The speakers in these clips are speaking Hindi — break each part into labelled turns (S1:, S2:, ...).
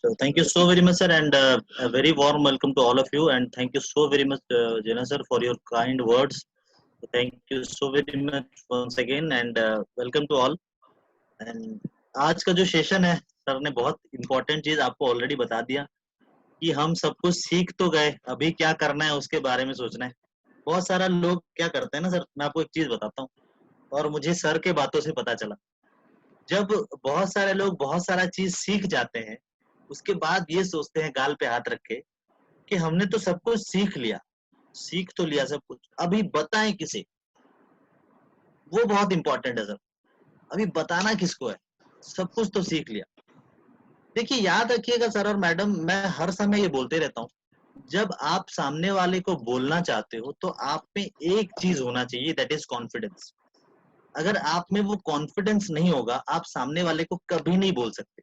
S1: So thank you so very much, sir, and a very warm welcome to all of you. And thank you so very much, Jana sir, for your kind words. So thank you so very much once again, and welcome to all. And आज का जो सेशन है, सर ने बहुत इम्पोर्टेंट चीज आपको ऑलरेडी बता दिया कि हम सब कुछ सीख तो गए, अभी क्या करना है उसके बारे में सोचना है। बहुत सारा लोग क्या करते हैं ना सर, मैं आपको एक चीज बताता हूँ और मुझे सर के बातों से पता चला। जब बहुत सारे लोग बहुत सारा चीज सीख जाते हैं, उसके बाद ये सोचते हैं गाल पे हाथ रख के कि हमने तो सब कुछ सीख लिया, सीख तो लिया सब कुछ, अभी बताएं किसे। वो बहुत इंपॉर्टेंट है सर, अभी बताना किसको है, सब कुछ तो सीख लिया। देखिए याद रखिएगा सर और मैडम, मैं हर समय ये बोलते रहता हूँ, जब आप सामने वाले को बोलना चाहते हो तो आप में एक चीज होना चाहिए, दैट इज कॉन्फिडेंस। अगर आप में वो कॉन्फिडेंस नहीं होगा, आप सामने वाले को कभी नहीं बोल सकते।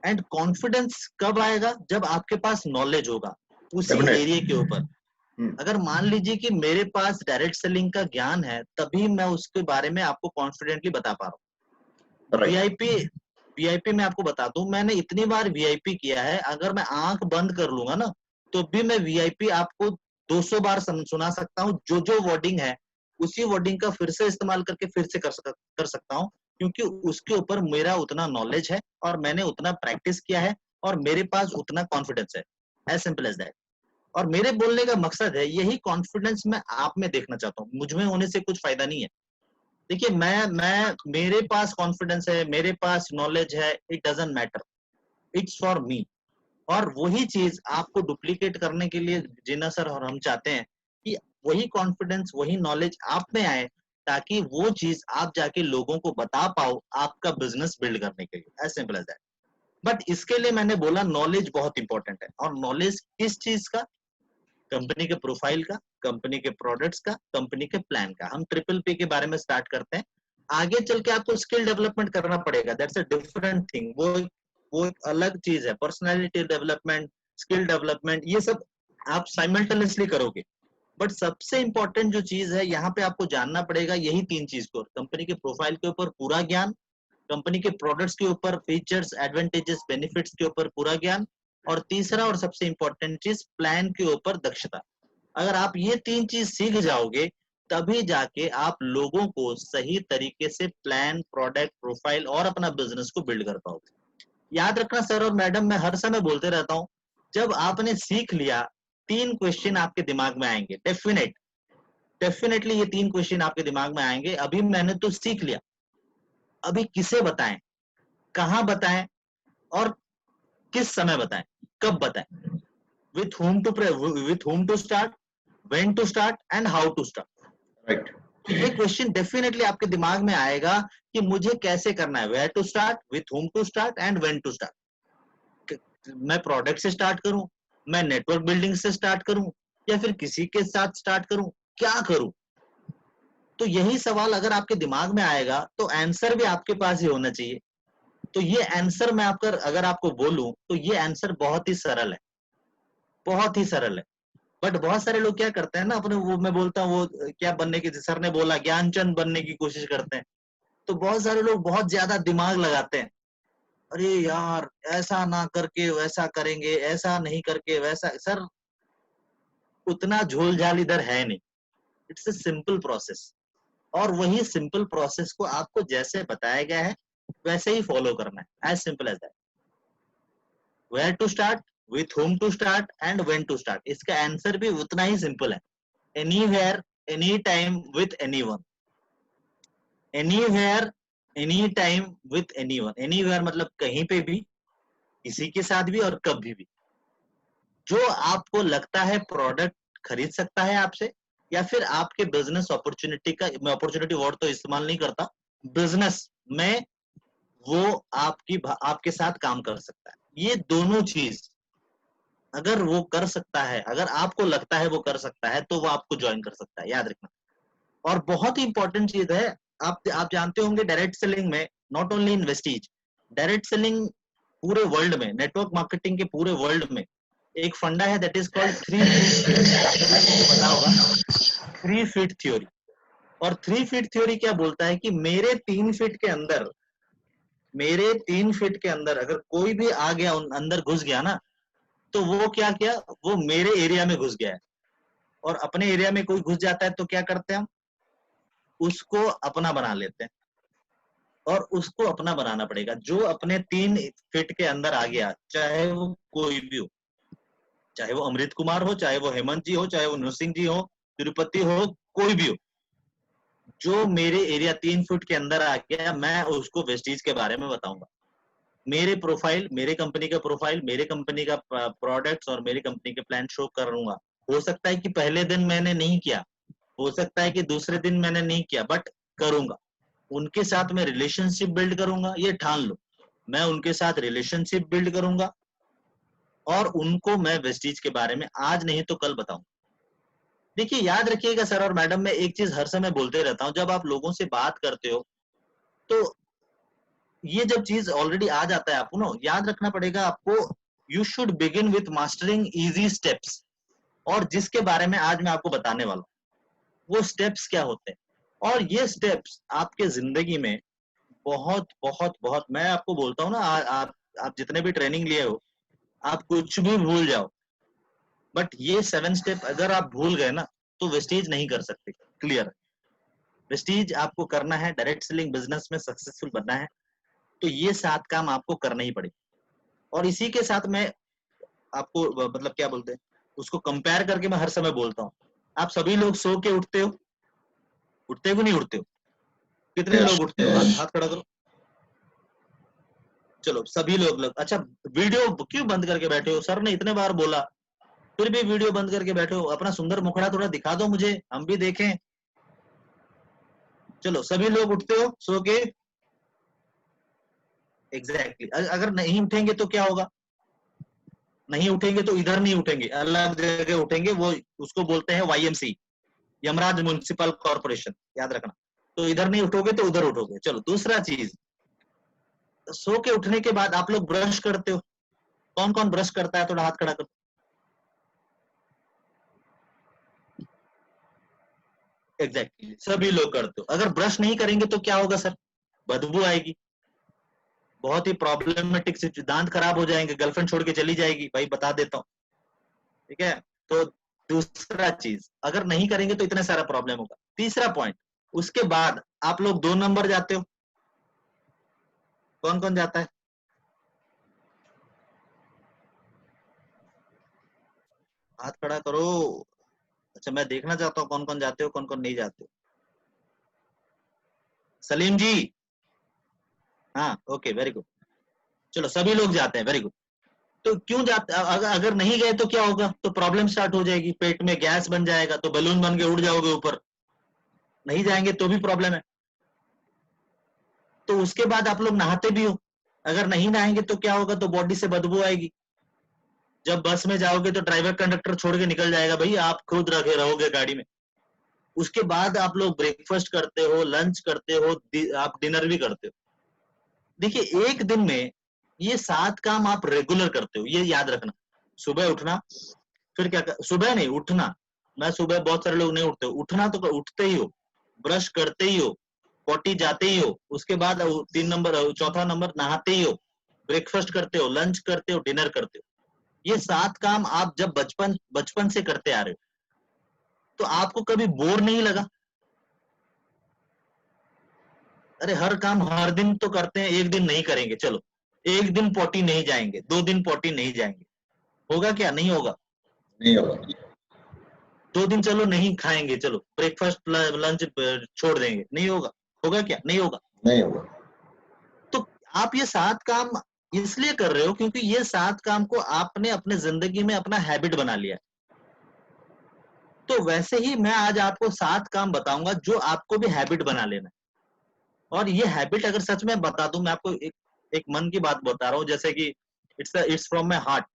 S1: एंड कॉन्फिडेंस कब आएगा? जब आपके पास नॉलेज होगा उसी एरिया के ऊपर। अगर मान लीजिए कि मेरे पास डायरेक्ट सेलिंग का ज्ञान है, तभी मैं उसके बारे में आपको कॉन्फिडेंटली बता पा रहा हूँ। वीआईपी में आपको बता दूं, मैंने इतनी बार वीआईपी किया है, अगर मैं आंख बंद कर लूंगा ना तो भी मैं वीआईपी आपको 200 बार सुना सकता हूँ। जो जो वर्डिंग है उसी वर्डिंग का फिर से इस्तेमाल करके फिर से कर सकता हूँ, क्योंकि उसके ऊपर मेरा उतना नॉलेज है और मैंने उतना प्रैक्टिस किया है और मेरे पास उतना कॉन्फिडेंस है। As simple as that. और मेरे बोलने का मकसद है, यही कॉन्फिडेंस मैं आप में देखना चाहता हूँ। मुझ में होने से कुछ फायदा नहीं है। देखिए मैं मेरे पास कॉन्फिडेंस है, मेरे पास नॉलेज है, it doesn't matter, it's for me. और वही चीज आपको डुप्लीकेट करने के लिए जिना सर और हम चाहते हैं कि वही कॉन्फिडेंस वही नॉलेज आप में आए, ताकि वो चीज आप जाके लोगों को बता पाओ आपका बिजनेस बिल्ड करने के लिए। As simple as that. But इसके लिए मैंने बोला नॉलेज बहुत इंपॉर्टेंट है। और नॉलेज किस चीज का? कंपनी के प्रोफाइल का, कंपनी के प्रोडक्ट्स का, कंपनी के प्लान का। हम ट्रिपल पी के बारे में स्टार्ट करते हैं। आगे चल के आपको स्किल डेवलपमेंट करना पड़ेगा, दैट्स अ डिफरेंट थिंग। वो एक अलग चीज है। पर्सनालिटी डेवलपमेंट, स्किल डेवलपमेंट, ये सब आप साइमल्टेनियसली करोगे। बट सबसे इंपॉर्टेंट जो चीज है यहाँ पे आपको जानना पड़ेगा, यही तीन चीज को। कंपनी के प्रोफाइल के ऊपर पूरा ज्ञान, कंपनी के प्रोडक्ट्स के ऊपर फीचर्स, एडवांटेजेस, बेनिफिट्स के ऊपर पूरा ज्ञान, और तीसरा और सबसे इंपॉर्टेंट चीज प्लान के ऊपर दक्षता। अगर आप ये तीन चीज सीख जाओगे, तभी जाके आप लोगों को सही तरीके से प्लान, प्रोडक्ट, प्रोफाइल और अपना बिजनेस को बिल्ड कर पाओगे। याद रखना सर और मैडम, मैं हर समय बोलते रहता हूँ, जब आपने सीख लिया, तीन क्वेश्चन आपके दिमाग में आएंगे। डेफिनेटली ये तीन क्वेश्चन आपके दिमाग में आएंगे। अभी मैंने तो सीख लिया, अभी किसे बताएं, कहाँ बताएं और किस समय बताएं, कब बताएं, with whom to start, when to start and how to start।
S2: Right.
S1: ये क्वेश्चन डेफिनेटली आपके दिमाग में आएगा कि मुझे कैसे करना है, where to start, with whom to start and when to start। मैं प्रोडक्ट से स्टार्ट करूं, मैं नेटवर्क बिल्डिंग से स्टार्ट करूं, या फिर किसी के साथ स्टार्ट करूं, क्या करूं? तो यही सवाल अगर आपके दिमाग में आएगा तो आंसर भी आपके पास ही होना चाहिए। तो ये आंसर मैं अगर आपको बोलूं तो ये आंसर बहुत ही सरल है, बहुत ही सरल है। बट बहुत सारे लोग क्या करते हैं ना, अपने वो मैं बोलता हूँ, वो क्या बनने की, सर ने बोला ज्ञानचंद बनने की कोशिश करते हैं। तो बहुत सारे लोग बहुत ज्यादा दिमाग लगाते हैं, अरे यार ऐसा ना करके वैसा करेंगे, ऐसा नहीं करके वैसा। सर उतना झोल झाल इधर है नहीं, इट्स ए सिंपल प्रोसेस। और वही सिंपल प्रोसेस को आपको जैसे बताया गया है वैसे ही फॉलो करना है। As simple as that. Where to start, with whom to start and when to start, इसका आंसर भी उतना ही सिंपल है। Anywhere, any time, with anyone. Anywhere, any time, with anyone. Anywhere मतलब कहीं पे भी, किसी के साथ भी और कभी भी। जो आपको लगता है प्रोडक्ट खरीद सकता है आपसे, या फिर आपके बिजनेस अपॉर्चुनिटी का, मैं अपॉर्चुनिटी वर्ड तो इस्तेमाल नहीं करता, बिजनेस में वो आपके साथ काम कर सकता है। ये दोनों चीज अगर वो कर सकता है, अगर आपको लगता है वो कर सकता है, तो वो आपको ज्वाइन कर सकता है, याद रखना। और बहुत ही इंपॉर्टेंट चीज है, आप जानते होंगे डायरेक्ट सेलिंग में, not only in Vestige, direct selling पूरे वर्ल्ड में, नेटवर्क मार्केटिंग के पूरे वर्ल्ड में एक फंडा है, that is called 3 feet theory. आपको पता होगा 3 फीट थ्योरी। और 3 फीट थ्योरी क्या बोलता है कि मेरे 3 फीट के अंदर मेरे 3 फीट के अंदर अगर कोई भी आ गया, अंदर घुस गया ना, तो वो क्या किया, वो मेरे एरिया में घुस गया है। और अपने एरिया में कोई घुस जाता है तो क्या करते हैं हम, उसको अपना बना लेते हैं। और उसको अपना बनाना पड़ेगा। जो अपने 3 फीट के अंदर आ गया, चाहे वो कोई भी हो, चाहे वो अमृत कुमार हो, चाहे वो हेमंत जी हो, चाहे वो नरसिंह जी हो, तिरुपति हो, कोई भी हो, जो मेरे एरिया 3 फीट के अंदर आ गया, मैं उसको वेस्टीज के बारे में बताऊंगा। मेरे प्रोफाइल, मेरे कंपनी का प्रोफाइल, मेरे कंपनी का प्रोडक्ट्स और मेरी कंपनी के प्लान शो करूंगा। हो सकता है कि पहले दिन मैंने नहीं किया, हो सकता है कि दूसरे दिन मैंने नहीं किया, बट करूंगा। उनके साथ मैं रिलेशनशिप बिल्ड करूंगा, ये ठान लो। मैं उनके साथ रिलेशनशिप बिल्ड करूंगा और उनको मैं वेस्टीज के बारे में आज नहीं तो कल बताऊं। देखिए, याद रखिएगा सर और मैडम, मैं एक चीज हर समय बोलते रहता हूं, जब आप लोगों से बात करते हो तो ये जब चीज ऑलरेडी आ जाता है आपको ना, याद रखना पड़ेगा आपको, you should begin with mastering easy steps. और जिसके बारे में आज मैं आपको बताने वाला हूँ, वो स्टेप्स क्या होते हैं। और ये स्टेप्स आपके जिंदगी में बहुत बहुत बहुत, मैं आपको बोलता हूँ ना, आप जितने भी ट्रेनिंग लिए हो, आप कुछ भी भूल जाओ, बट ये 7 स्टेप अगर आप भूल गए ना, तो वेस्टेज नहीं कर सकते। क्लियर? वेस्टेज आपको करना है, डायरेक्ट सेलिंग बिजनेस में सक्सेसफुल बनना है, तो ये 7 काम आपको करना ही पड़ेगा। और इसी के साथ मैं आपको मतलब क्या बोलते हैं, उसको कंपेयर करके मैं हर समय बोलता हूँ, आप सभी लोग सो के उठते हो, उठते हो कि नहीं उठते हो? कितने लोग उठते हो? हाथ खड़ा करो। चलो सभी लोग अच्छा, वीडियो क्यों बंद करके बैठे हो? सर ने इतने बार बोला, फिर भी वीडियो बंद करके बैठे हो। अपना सुंदर मुखड़ा थोड़ा दिखा दो मुझे, हम भी देखें। चलो सभी लोग उठते हो सो के? एग्जैक्टली। अगर नहीं उठेंगे तो क्या होगा? नहीं उठेंगे तो इधर नहीं उठेंगे, अलग जगह उठेंगे। वो उसको बोलते हैं YMC, यमराज म्युनिसिपल कॉर्पोरेशन, याद रखना। तो इधर नहीं उठोगे तो उधर उठोगे। चलो दूसरा चीज, सो के उठने के बाद आप लोग ब्रश करते हो? कौन कौन ब्रश करता है? थोड़ा हाथ खड़ा करो। एग्जैक्टली, सभी लोग करते हो। अगर ब्रश नहीं करेंगे तो क्या होगा सर? बदबू आएगी, बहुत ही प्रॉब्लमेटिक सिचुएशन, दांत खराब हो जाएंगे, गर्लफ्रेंड छोड़ के चली जाएगी, भाई बता देता हूँ। ठीक है? तो दूसरा चीज, अगर नहीं करेंगे तो इतने सारा प्रॉब्लम होगा। तीसरा पॉइंट, उसके बाद आप लोग 2 नंबर जाते हो। कौन कौन जाता है? हाथ खड़ा करो। अच्छा, मैं देखना चाहता हूँ कौन कौन जाते हो, कौन कौन नहीं जाते हो। सलीम जी? हाँ, ओके, वेरी गुड। चलो सभी लोग जाते हैं, वेरी गुड। तो क्यों जाते? अगर नहीं गए तो क्या होगा? तो प्रॉब्लम स्टार्ट हो जाएगी, पेट में गैस बन जाएगा, तो बलून बन के उड़ जाओगे ऊपर। नहीं जाएंगे तो भी प्रॉब्लम है। तो उसके बाद आप लोग नहाते भी हो। अगर नहीं नहाएंगे तो क्या होगा? तो बॉडी से बदबू आएगी। जब बस में जाओगे तो ड्राइवर कंडक्टर छोड़ के निकल जाएगा, भाई आप खुद रखे रहोगे गाड़ी में। उसके बाद आप लोग ब्रेकफास्ट करते हो, लंच करते हो, आप डिनर भी करते हो। देखिए, एक दिन में ये 7 काम आप रेगुलर करते हो, ये याद रखना। सुबह उठना, फिर क्या सुबह नहीं उठना, मैं सुबह बहुत सारे लोग नहीं उठते, उठना तो उठते ही हो, ब्रश करते ही हो, पॉटी जाते ही हो, उसके बाद 3 नंबर, चौथा नंबर नहाते ही हो, ब्रेकफास्ट करते हो, लंच करते हो, डिनर करते हो। ये 7 काम आप जब बचपन बचपन से करते आ रहे हो, तो आपको कभी बोर नहीं लगा? अरे हर काम हर दिन तो करते हैं, एक दिन नहीं करेंगे, चलो एक दिन पॉटी नहीं जाएंगे, 2 दिन पॉटी नहीं जाएंगे, होगा क्या? नहीं होगा।
S2: नहीं होगा।
S1: 2 दिन चलो नहीं खाएंगे, चलो ब्रेकफास्ट लंच छोड़ देंगे, नहीं होगा। होगा क्या? नहीं होगा।
S2: नहीं होगा।
S1: तो आप ये 7 काम इसलिए कर रहे हो क्योंकि ये 7 काम को आपने अपने जिंदगी में अपना हैबिट बना लिया है। तो वैसे ही मैं आज आपको 7 काम बताऊंगा जो आपको भी हैबिट बना लेना है। और ये हैबिट अगर सच में बता दूं, मैं आपको एक मन की बात बता रहा हूँ, जैसे कि इट्स फ्रॉम माई हार्ट।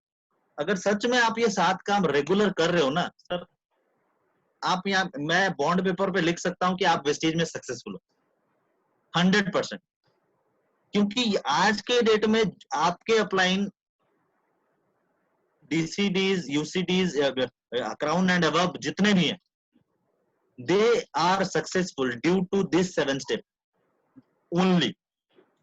S1: अगर सच में आप ये 7 काम रेगुलर कर रहे हो ना सर, आप यहाँ, मैं बॉन्ड पेपर पे लिख सकता हूँ कि आप वेस्टेज में सक्सेसफुल हो 100%। क्योंकि आज के डेट में आपके upline DCDs, UCDs, crown and above जितने भी हैं, they are successful due to this 7 step only.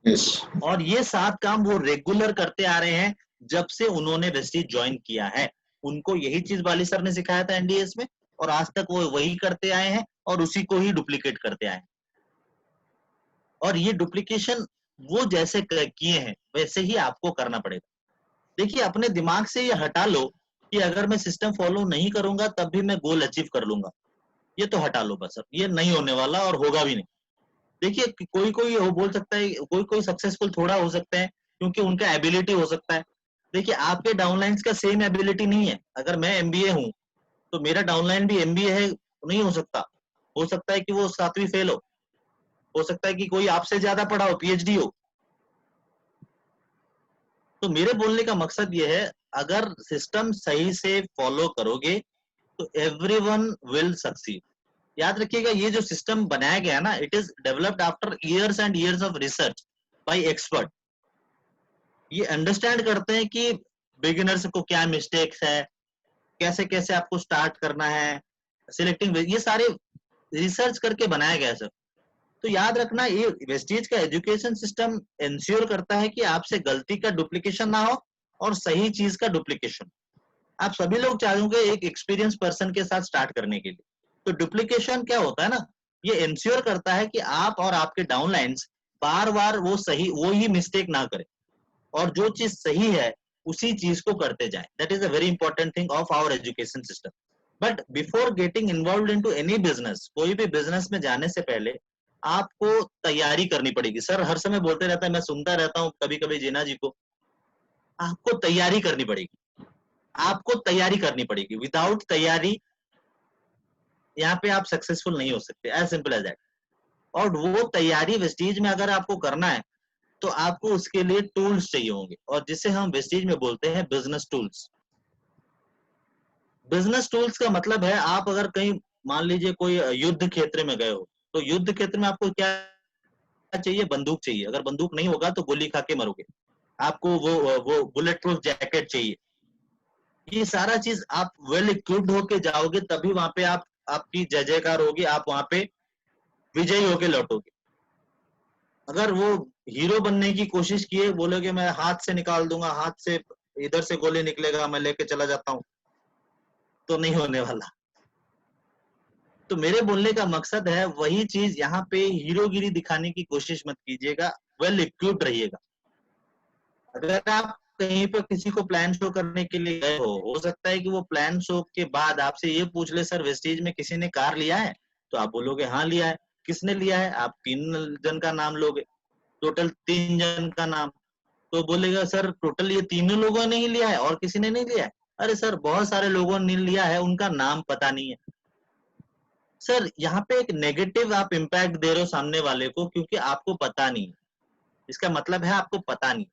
S2: Yes.
S1: और ये 7 काम वो रेगुलर करते आ रहे हैं जब से उन्होंने वेस्टीज ज्वाइन किया है। उनको यही चीज बाली सर ने सिखाया था एनडीएस में, और आज तक वो वही करते आए हैं और उसी को ही डुप्लीकेट करते आए हैं। और ये डुप्लीकेशन वो जैसे किए हैं वैसे ही आपको करना पड़ेगा। देखिए, अपने दिमाग से ये हटा लो कि अगर मैं सिस्टम फॉलो नहीं करूंगा तब भी मैं गोल अचीव कर लूंगा। ये तो हटा लो बस, ये नहीं होने वाला और होगा भी नहीं। देखिए, कोई कोई वो बोल सकता है, कोई कोई सक्सेसफुल थोड़ा हो सकता है क्योंकि उनका एबिलिटी हो सकता है। देखिए, आपके डाउनलाइंस का सेम एबिलिटी नहीं है। अगर मैं एमबीए हूँ तो मेरा डाउनलाइन भी एमबीए है, नहीं हो सकता। हो सकता है कि वो 7वीं फेल हो सकता है कि कोई आपसे ज्यादा पढ़ा हो, पीएचडी हो। तो मेरे बोलने का मकसद ये है, अगर सिस्टम सही से फॉलो करोगे तो एवरीवन विल सक्सीड। याद रखिएगा, ये जो सिस्टम बनाया गया ना, it is developed after years and years of research by expert. ये अंडरस्टैंड करते हैं कि बिगिनर्स को क्या मिस्टेक्स है, कैसे कैसे आपको स्टार्ट करना है, सिलेक्टिंग, ये सारे रिसर्च करके बनाया गया सर। तो याद रखना, ये वेस्टीज का एजुकेशन सिस्टम इंश्योर करता है कि आपसे गलती का डुप्लीकेशन ना हो और सही चीज का डुप्लीकेशन। आप सभी लोग चाहोगे एक एक्सपीरियंस पर्सन के साथ स्टार्ट करने के लिए। तो डुप्लीकेशन क्या होता है ना, ये इंश्योर करता है कि आप और आपके डाउनलाइंस बार बार वो ही मिस्टेक ना करें, और जो चीज सही है उसी चीज को करते जाए। That is a very important thing of our education system. But before getting involve into any business, कोई भी बिजनेस में जाने से पहले आपको तैयारी करनी पड़ेगी। सर हर समय बोलते रहता है, मैं सुनता रहता हूँ कभी कभी जीना जी को, आपको तैयारी करनी पड़ेगी। आपको तैयारी करनी पड़ेगी। विदाउट तैयारी यहाँ पे आप सक्सेसफुल नहीं हो सकते, एज सिंपल एज दैट। और वो तैयारी वेस्टीज में अगर आपको करना है तो आपको उसके लिए टूल्स चाहिए होंगे, और जिसे हम वेस्टीज में बोलते हैं बिजनेस टूल्स। बिजनेस टूल्स का मतलब है, आप अगर कहीं मान लीजिए कोई युद्ध क्षेत्र में गए हो, तो युद्ध क्षेत्र में आपको क्या चाहिए? बंदूक चाहिए। अगर बंदूक नहीं होगा तो गोली खा के मरोगे। आपको वो बुलेट प्रूफ जैकेट चाहिए। ये सारा चीज आप वेल इक्विप्ड होके जाओगे तभी वहां पे आपकी जय जयकार होगी, आप वहां पे विजयी होके लौटोगे। अगर वो हीरो बनने की कोशिश किए, बोलोगे मैं हाथ से निकाल दूंगा, हाथ से इधर से गोली निकलेगा, मैं लेके चला जाता हूँ, तो नहीं होने वाला। तो मेरे बोलने का मकसद है, वही चीज यहाँ पे हीरोगिरी दिखाने की कोशिश मत कीजिएगा, वेल इक्विप्ड रहिएगा। अगर आप कहीं पर किसी को प्लान शो करने के लिए गए हो सकता है कि वो प्लान शो के बाद आपसे ये पूछ ले, सर वेस्टीज में किसी ने कार लिया है? तो आप बोलोगे हाँ लिया है। किसने लिया है? आप 3 जन का नाम लोगे, टोटल 3 जन का नाम। तो बोलेगा सर टोटल ये तीनों लोगों ने ही लिया है और किसी ने नहीं लिया है। अरे सर बहुत सारे लोगों ने लिया है, उनका नाम पता नहीं है। सर यहाँ पे एक नेगेटिव आप इम्पैक्ट दे रहे हो सामने वाले को, क्योंकि आपको पता नहीं है। इसका मतलब है आपको पता नहीं।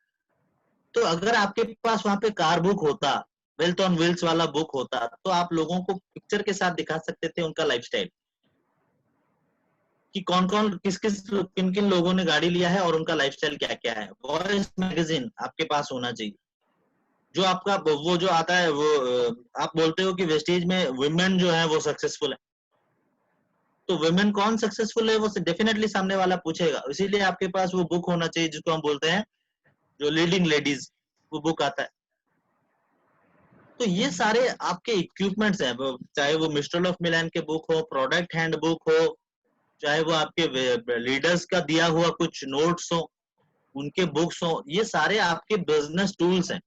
S1: तो अगर आपके पास वहां पे कार बुक होता, वेल्थ ऑन व्हील्स वाला बुक होता, तो आप लोगों को पिक्चर के साथ दिखा सकते थे उनका लाइफस्टाइल, कि कौन कौन किस किस किन किन लोगों ने गाड़ी लिया है और उनका लाइफस्टाइल क्या क्या है। वॉइस मैगजीन आपके पास होना चाहिए। जो आपका वो जो आता है वो आप बोलते हो कि वेस्टेज में वुमेन जो है वो सक्सेसफुल है, तो वुमेन कौन सक्सेसफुल है वो डेफिनेटली सामने वाला पूछेगा। इसीलिए आपके पास वो बुक होना चाहिए जिसको हम बोलते हैं जो लीडिंग लेडीज, वो बुक आता है। तो ये सारे आपके इक्विपमेंट्स हैं, चाहे वो मिस्टर ऑफ मिलान के बुक हो, प्रोडक्ट हैंड बुक हो, चाहे वो आपके लीडर्स का दिया हुआ कुछ नोट्स हो, उनके बुक्स हो, ये सारे आपके बिजनेस टूल्स हैं।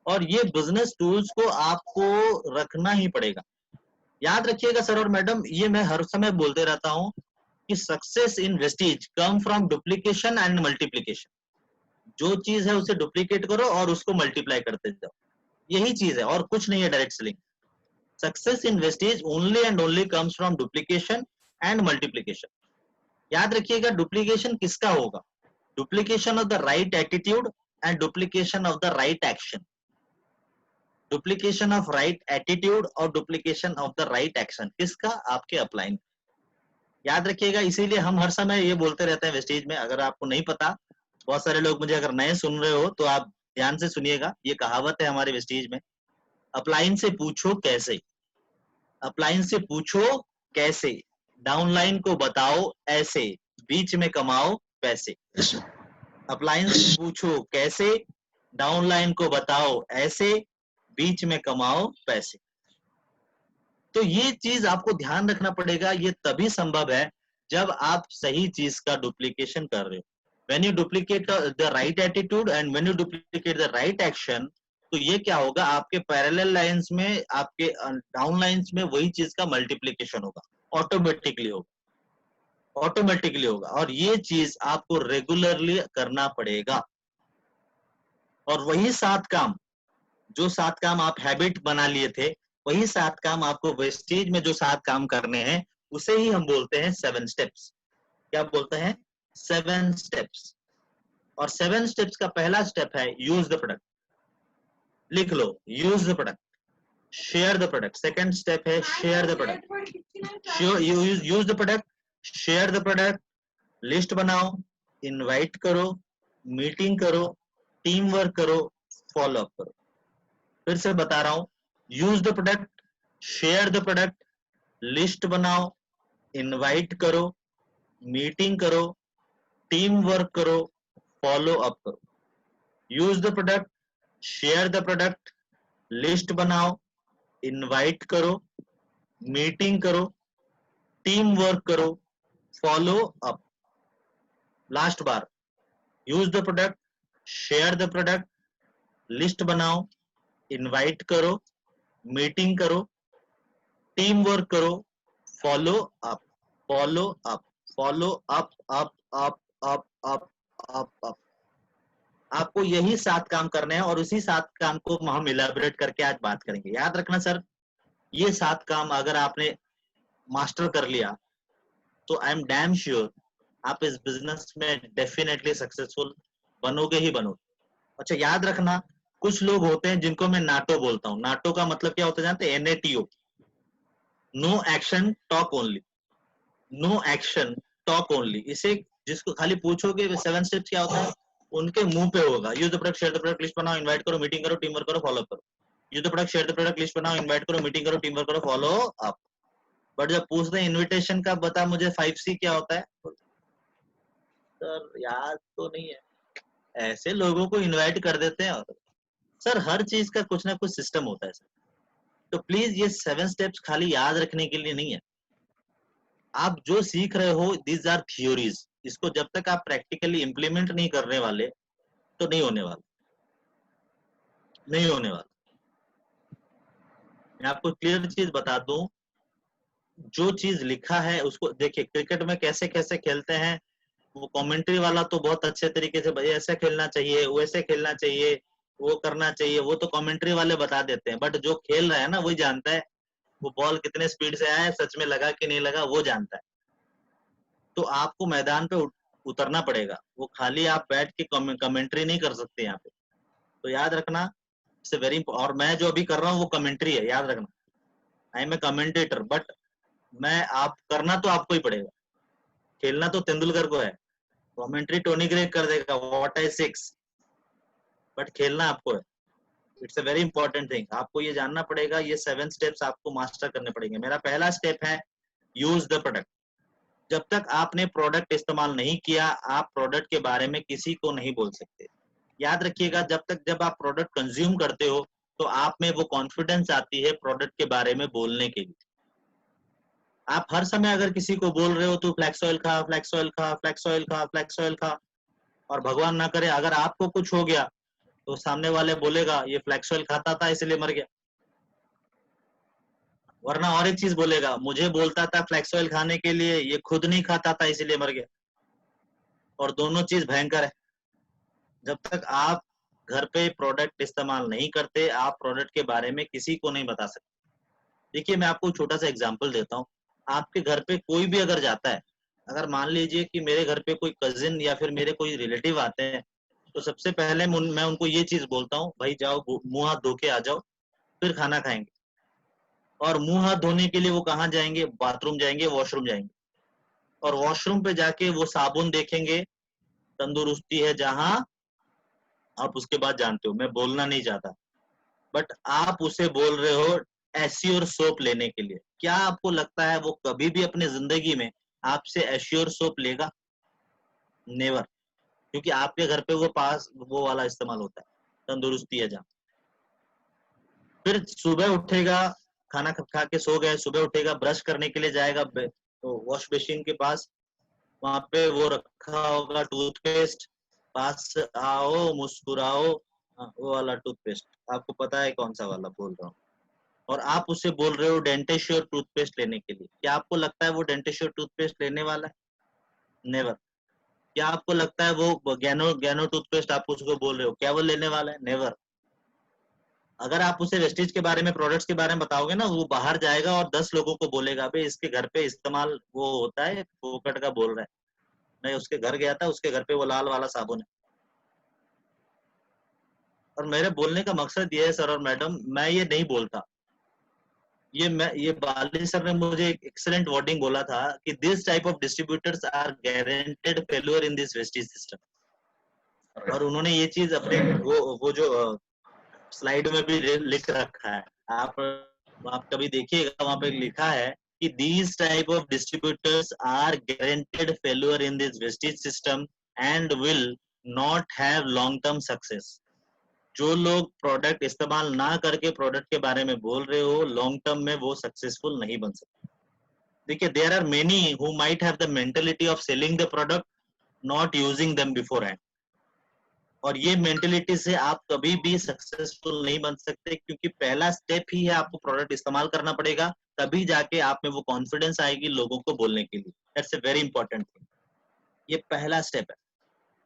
S1: और ये बिजनेस टूल्स को आपको रखना ही पड़ेगा। याद रखिएगा सर और मैडम, ये मैं हर समय बोलते रहता हूँ कि success in Vestige come from duplication and multiplication. जो चीज है उसे डुप्लीकेट करो और उसको मल्टीप्लाई करते जाओ, यही चीज है और कुछ नहीं है direct selling. Success in Vestige only and only comes from duplication and multiplication. याद रखिएगा, डुप्लीकेशन किसका होगा? Duplication of the right attitude and duplication of the right action. Duplication of right attitude और duplication of the right action किसका? आपके अपलाइन। याद रखिएगा, इसीलिए हम हर समय ये बोलते रहते हैं वेस्टीज में। अगर आपको नहीं पता, बहुत सारे लोग मुझे अगर नए सुन रहे हो तो आप ध्यान से सुनिएगा। ये कहावत है हमारे वेस्टीज में, अपलाइन से पूछो कैसे, अपलाइन से पूछो कैसे, डाउनलाइन को बताओ ऐसे, बीच में कमाओ पैसे।
S2: Yes, sir.
S1: अप्लायंस पूछो कैसे, डाउनलाइन को बताओ ऐसे, बीच में कमाओ पैसे। तो ये चीज आपको ध्यान रखना पड़ेगा। ये तभी संभव है जब आप सही चीज का डुप्लीकेशन कर रहे हो। When you duplicate the right attitude and when you duplicate the right action, तो ये क्या होगा, आपके पैरेलल लाइंस में, आपके डाउन लाइंस में वही चीज का मल्टीप्लीकेशन होगा, ऑटोमेटिकली होगा, ऑटोमेटिकली होगा। और ये चीज आपको रेगुलरली करना पड़ेगा। और वही 7 काम, जो 7 काम आप हैबिट बना लिए थे, वही 7 काम आपको वेस्टेज में जो 7 काम करने हैं, उसे ही हम बोलते हैं 7 स्टेप्स। क्या बोलते हैं? 7 स्टेप्स। और 7 स्टेप्स का पहला स्टेप है यूज द प्रोडक्ट। लिख लो, use the product, share the product. Second step है share the product. Use the product, share the product, list बनाओ, इनवाइट करो, मीटिंग करो, टीम वर्क करो, फॉलो अप करो। फिर से बता रहा हूं, use the product, share the product, list बनाओ, इनवाइट करो, मीटिंग करो, टीम वर्क करो, फॉलो अप करो। Use the product, share the product, list बनाओ, इनवाइट करो, मीटिंग करो, टीम वर्क करो, follow up. Last bar, use the product, share the product, list बनाओ, इनवाइट करो, मीटिंग करो, टीम वर्क करो, follow up, follow up, follow up, up up up up up up. आपको यही 7 काम करने हैं और उसी 7 काम को हम इलेबोरेट करके आज बात करेंगे। याद रखना सर, ये 7 काम अगर आपने मास्टर कर लिया तो आई एम डैम श्योर आप इस बिजनेस में डेफिनेटली सक्सेसफुल बनोगे ही बनोगे। अच्छा याद रखना, कुछ लोग होते हैं जिनको मैं नाटो बोलता हूँ। नाटो का मतलब क्या होता है जानते हैं? NATO, no action talk only. No action talk only. इसे जिसको खाली पूछोगे 7 स्टेप्स क्या होता है, उनके मुंह पे होगा। Use the product, share the product, list बनाओ, इनवाइट करो, मीटिंग करो, टीम वर्क करो, फॉलो अप करो। Use the product, share the product, list बनाओ, इनवाइट करो, मीटिंग करो, टीम वर्क करो, फॉलो अप। बट जब पूछते हैं इनविटेशन का, बता मुझे 5C क्या होता है, सर याद तो नहीं है। ऐसे लोगों को इनवाइट कर देते हैं। और सर हर चीज का कुछ ना कुछ सिस्टम होता है सर। तो प्लीज ये 7 स्टेप्स खाली याद रखने के लिए नहीं है। आप जो सीख रहे हो, दीज आर थियोरीज। इसको जब तक आप प्रैक्टिकली इंप्लीमेंट नहीं करने वाले, तो नहीं होने वाला, नहीं होने वाला। मैं आपको क्लियर चीज बता दूं, जो चीज लिखा है उसको देखिए। क्रिकेट में कैसे कैसे खेलते हैं, वो कमेंट्री वाला तो बहुत अच्छे तरीके से, भाई ऐसे खेलना चाहिए, वैसे खेलना चाहिए, वो करना चाहिए, वो तो कमेंट्री वाले बता देते हैं। बट जो खेल रहा है ना, वही जानता है वो बॉल कितने स्पीड से आया है, सच में लगा कि नहीं लगा, वो जानता है। तो आपको मैदान पे उतरना पड़ेगा। वो खाली आप बैठ के कमेंट्री नहीं कर सकते यहाँ पे। तो याद रखना, इट्स वेरी। और मैं जो अभी कर रहा हूँ वो कमेंट्री है, याद रखना। I am a commentator, but मैं आप करना तो आपको ही पड़ेगा। खेलना तो तेंदुलकर को है, कमेंट्री टोनी ग्रेग कर देगा, व्हाट आई सिक्स, बट खेलना आपको है। It's a very important thing. आपको ये जानना पड़ेगा, ये 7 स्टेप्स आपको मास्टर करने पड़ेंगे। मेरा पहला स्टेप है यूज द प्रोडक्ट। जब तक आपने प्रोडक्ट इस्तेमाल नहीं किया, आप प्रोडक्ट के बारे में किसी को नहीं बोल सकते। याद रखिएगा, जब आप प्रोडक्ट कंज्यूम करते हो, तो आप में वो कॉन्फिडेंस आती है प्रोडक्ट के बारे में बोलने के लिए। आप हर समय अगर किसी को बोल रहे हो तो फ्लैक्स ऑयल खा, फ्लैक्स ऑयल खा, फ्लैक्स ऑयल खा, फ्लैक्स ऑयल खा, और भगवान ना करे अगर आपको कुछ हो गया, तो सामने वाले बोलेगा ये फ्लैक्स ऑयल खाता था इसलिए मर गया। वरना और एक चीज बोलेगा, मुझे बोलता था फ्लैक्स ऑयल खाने के लिए, ये खुद नहीं खाता था इसलिए मर गया। और दोनों चीज भयंकर है। जब तक आप घर पे प्रोडक्ट इस्तेमाल नहीं करते, आप प्रोडक्ट के बारे में किसी को नहीं बता सकते। देखिए मैं आपको छोटा सा एग्जांपल देता हूँ। आपके घर पे कोई भी अगर जाता है, अगर मान लीजिए कि मेरे घर पे कोई कजिन या फिर मेरे कोई रिलेटिव आते हैं, तो सबसे पहले मैं उनको ये चीज बोलता हूँ, भाई जाओ मुंह हाथ धो के आ जाओ, फिर खाना खाएंगे। और मुंह हाथ धोने के लिए वो कहाँ जाएंगे? बाथरूम जाएंगे, वॉशरूम जाएंगे। और वॉशरूम पे जाके वो साबुन देखेंगे, तंदुरुस्ती है जहां, आप उसके बाद जानते हो, मैं बोलना नहीं चाहता, बट आप उसे बोल रहे हो एश्योर सोप लेने के लिए। क्या आपको लगता है वो कभी भी अपनी जिंदगी में आपसे एश्योर सोप लेगा? नेवर। क्योंकि आपके घर पे वो वाला इस्तेमाल होता है, तंदुरुस्ती है जहाँ। फिर सुबह उठेगा, खाना खा के सो गए, सुबह उठेगा, ब्रश करने के लिए जाएगा तो वॉश बेसिन के पास, वहां पे वो रखा होगा टूथपेस्ट, पास आओ मुस्कुराओ, हाँ, वो वाला टूथपेस्ट, आपको पता है कौन सा वाला बोल रहा हूँ। और आप उससे बोल रहे हो डेंटेश्योर टूथपेस्ट लेने के लिए, क्या आपको लगता है वो डेंटेश्योर टूथपेस्ट लेने वाला है? नेवर। क्या आपको लगता है वो गैनो गैनो टूथपेस्ट आप उसको बोल रहे हो, क्या वो लेने वाला है? नेवर। अगर आप उसे वेस्टेज के बारे में, प्रोडक्ट्स के बारे में बताओगे ना, वो बाहर जाएगा और 10 लोगों को बोलेगा भाई इसके घर पे इस्तेमाल वो होता है, फोकट का बोल रहा है। मैं उसके घर गया था, उसके घर पे वो लाल वाला साबुन है। और मेरे बोलने का मकसद ये है सर और मैडम, मैं ये नहीं बोलता, ये बाली सर ने मुझे एक एक्सीलेंट वर्डिंग बोला था कि this type of distributors are guaranteed failure in this Vestige system. और उन्होंने ये चीज अपने वो जो स्लाइड में भी लिख रखा है, आप कभी देखिएगा, वहां पे लिखा है कि these type of distributors are guaranteed failure in this vestige system and will not have long term success। जो लोग प्रोडक्ट इस्तेमाल ना करके प्रोडक्ट के बारे में बोल रहे हो, लॉन्ग टर्म में वो सक्सेसफुल नहीं बन सकते। देखिए, there are many who might have the mentality of selling the product, not using them beforehand. और ये मेंटेलिटी से आप कभी भी सक्सेसफुल नहीं बन सकते, क्योंकि पहला स्टेप ही है आपको प्रोडक्ट इस्तेमाल करना पड़ेगा, तभी जाके आप में वो कॉन्फिडेंस आएगी लोगों को बोलने के लिए। That's a very important thing. ये पहला स्टेप है।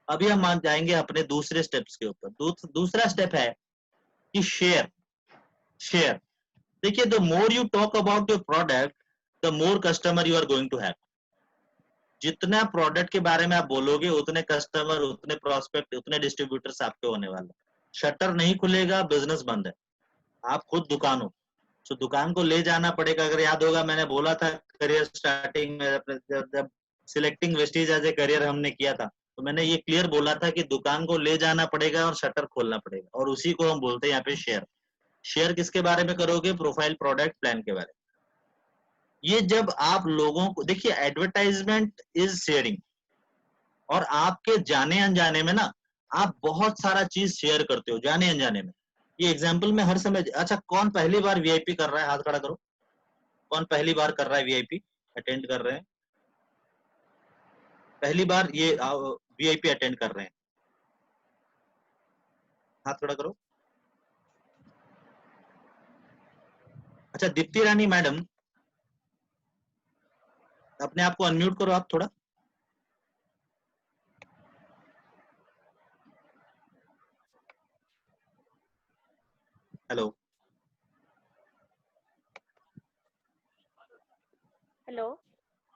S1: अभी हम जाएंगे अपने दूसरे स्टेप्स के ऊपर। दूसरा स्टेप है कि शेयर। शेयर, देखिए, the more you talk about your product, the more customer you are going to have. जितना प्रोडक्ट के बारे में आप बोलोगे, उतने कस्टमर, उतने प्रोस्पेक्ट, उतने डिस्ट्रीब्यूटर्स आपके होने वाले। शटर नहीं खुलेगा, बिजनेस बंद है। आप खुद दुकान हो, तो दुकान को ले जाना पड़ेगा। अगर याद होगा, मैंने बोला था करियर स्टार्टिंग में, जब selecting Vestige as a career हमने किया था, तो मैंने ये क्लियर बोला था कि दुकान को ले जाना पड़ेगा और शटर खोलना पड़ेगा, और उसी को हम बोलते हैं यहाँ पे शेयर। शेयर किसके बारे में करोगे? प्रोफाइल प्रोडक्ट प्लान के बारे में। ये जब आप लोगों को, देखिए, एडवर्टाइजमेंट इज शेयरिंग, और आपके जाने अनजाने में ना आप बहुत सारा चीज शेयर करते हो, जाने अनजाने में। ये एग्जाम्पल में हर समय, अच्छा, कौन पहली बार वीआईपी कर रहा है? हाथ खड़ा करो। कौन पहली बार कर रहा है वीआईपी, अटेंड कर रहे हैं? पहली बार ये वीआईपी अटेंड कर रहे हैं, हाथ खड़ा करो। अच्छा, दीप्ति रानी मैडम, अपने आप को अनम्यूट करो आप थोड़ा। हेलो।
S2: हेलो।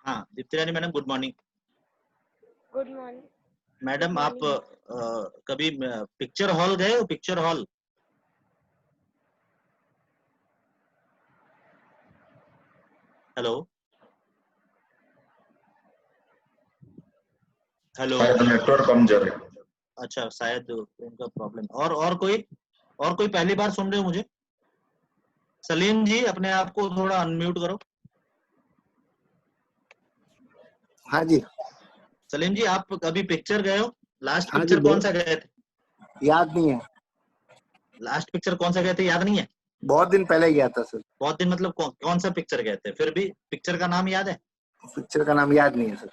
S1: हाँ, Deepti Rani madam, good morning.
S2: Good morning
S1: madam, आप कभी पिक्चर हॉल गए हो? Picture hall? Hello. Hello.
S3: Network कमजोर है।
S1: अच्छा, शायद उनका प्रॉब्लम। और कोई पहली बार सुन रहे हो मुझे? सलीम जी, अपने आप को थोड़ा अनम्यूट करो।
S4: हाँ जी।
S1: सलीम जी, आप कभी पिक्चर गए हो? लास्ट
S4: हाँ
S1: पिक्चर
S4: जी,
S1: कौन सा गए थे?
S4: याद नहीं है।
S1: लास्ट पिक्चर कौन सा गए थे, याद नहीं है?
S4: बहुत दिन पहले गया था सर।
S1: बहुत दिन मतलब कौन सा पिक्चर गए थे? फिर भी पिक्चर का नाम याद है?
S4: पिक्चर का नाम याद नहीं है सर।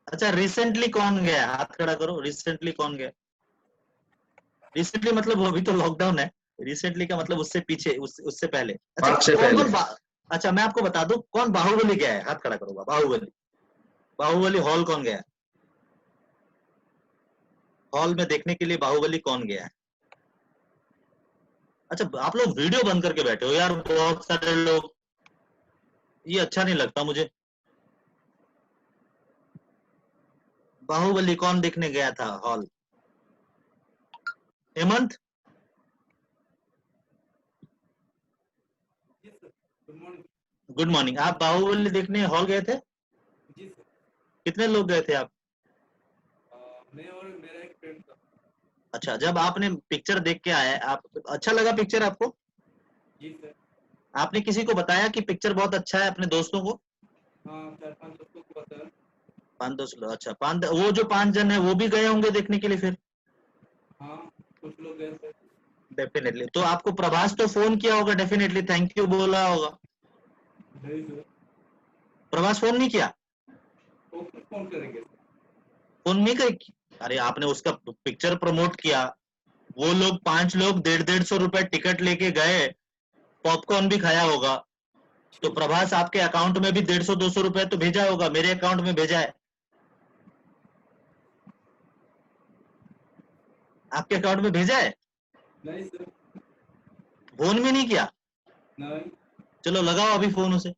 S1: अच्छा, रिसेंटली कौन गया? हाथ खड़ा करो। रिसेंटली कौन गया? रिसेंटली मतलब अभी तो लॉकडाउन है। रिसेंटली का मतलब उससे पीछे, उससे पहले। अच्छा, अच्छा, मैं आपको बता दूं कौन बाहुबली गया है। हाथ खड़ा करो। बाहुबली हॉल कौन गया है? हॉल में देखने के लिए बाहुबली कौन गया है? अच्छा, आप लोग वीडियो बंद करके बैठे हो यार, बहुत सारे लोग। ये अच्छा नहीं लगता मुझे। बाहुबली कौन देखने गया था हॉल? हेमंत? Good morning. आप बाहुबली देखने हॉल गए थे?
S5: जी सर।
S1: कितने लोग गए थे आप?
S5: मैं और मेरा एक फ्रेंड था।
S1: अच्छा, जब आपने पिक्चर देख के आए, आप, अच्छा लगा पिक्चर आपको?
S5: जी सर।
S1: आपने किसी को बताया कि पिक्चर बहुत अच्छा है, अपने दोस्तों को?
S5: हाँ, 4-5 दोस्तों को बताया।
S1: 5-10 लोग, अच्छा वो जो 5 जन है वो भी गए होंगे देखने के लिए फिर?
S5: हाँ, कुछ लोग गए सर।
S1: डेफिनेटली। तो आपको प्रभास तो फोन किया होगा, डेफिनेटली थैंक यू बोला होगा।
S5: नहीं सर,
S1: प्रभास फोन नहीं किया?
S5: वो क्यों फोन करेंगे सर?
S1: फोन नहीं करी? अरे आपने उसका पिक्चर प्रमोट किया, वो लोग 5 लोग 150-150 रुपए टिकट लेके गए, पॉपकॉर्न भी खाया होगा, तो प्रभास आपके अकाउंट में भी 150-200 रुपए तो भेजा होगा, मेरे अकाउंट में भेजा है, आपके अकाउंट में भेजा है,
S5: नहीं सर,
S1: फोन भी नहीं किया?
S5: नहीं।
S1: चलो लगाओ अभी फोन उसे।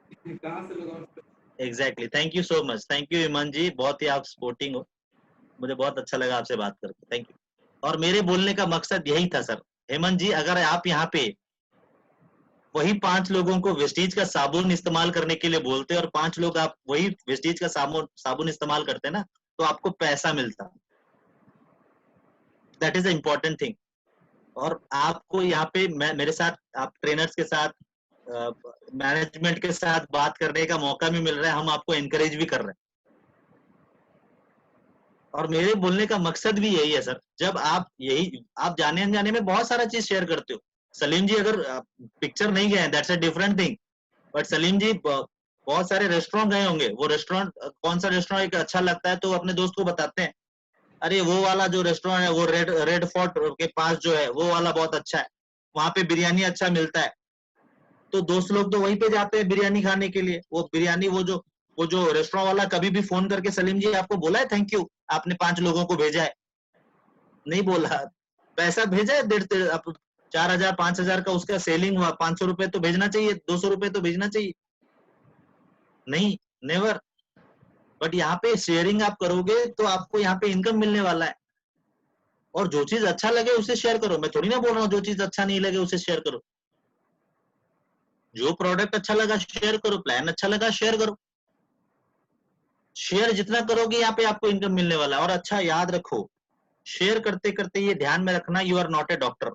S5: कहाँ से लगाऊं sir?
S1: Exactly, thank you so much, thank you Iman ji, बहुत ही आप सपोर्टिंग हो, मुझे बहुत अच्छा लगा आपसे बात करके, थैंक यू। और मेरे बोलने का मकसद यही था सर, हेमंत जी, अगर आप यहाँ पे वही 5 लोगों को वेस्टीज का साबुन इस्तेमाल करने के लिए बोलते और 5 लोग आप वही वेस्टीज का साबुन इस्तेमाल करते ना, तो आपको पैसा मिलता, that is the important thing. और आपको यहाँ पे मेरे साथ, आप ट्रेनर्स के साथ, मैनेजमेंट के साथ बात करने का मौका भी मिल रहा है, हम आपको एनकरेज भी कर रहे हैं। और मेरे बोलने का मकसद भी यही है सर, जब आप जाने अनजाने में बहुत सारा चीज शेयर करते हो। सलीम जी अगर पिक्चर नहीं गए, that's a different thing, but Salim ji बहुत सारे रेस्टोरेंट गए होंगे, वो रेस्टोरेंट कौन सा रेस्टोरेंट एक अच्छा लगता है तो अपने दोस्त को बताते हैं, अरे वो वाला जो रेस्टोरेंट है वो रेड फोर्ट के पास जो है वो वाला बहुत अच्छा है, वहां पे बिरयानी अच्छा मिलता है, तो दोस्त लोग तो वहीं पे जाते हैं बिरयानी खाने के लिए। वो बिरयानी वो जो रेस्टोरेंट वाला कभी भी फोन करके सलीम जी आपको बोला है थैंक यू आपने 5 लोगों को भेजा है? नहीं बोला। पैसा भेजा है 4,000 5,000 का उसका सेलिंग हुआ, 500 रुपए तो भेजना चाहिए, 200 रुपए तो भेजना चाहिए, नहीं, नेवर। बट यहाँ पे शेयरिंग आप करोगे तो आपको यहाँ पे इनकम मिलने वाला है। और जो चीज अच्छा लगे उसे शेयर करो, मैं थोड़ी ना बोल रहा हूँ जो चीज अच्छा नहीं लगे उसे शेयर करो, जो प्रोडक्ट अच्छा लगा शेयर करो, प्लान अच्छा लगा शेयर करो, शेयर जितना करोगे यहाँ पे आपको इनकम मिलने वाला है। और अच्छा याद रखो, शेयर करते करते ये ध्यान में रखना, you are not a doctor,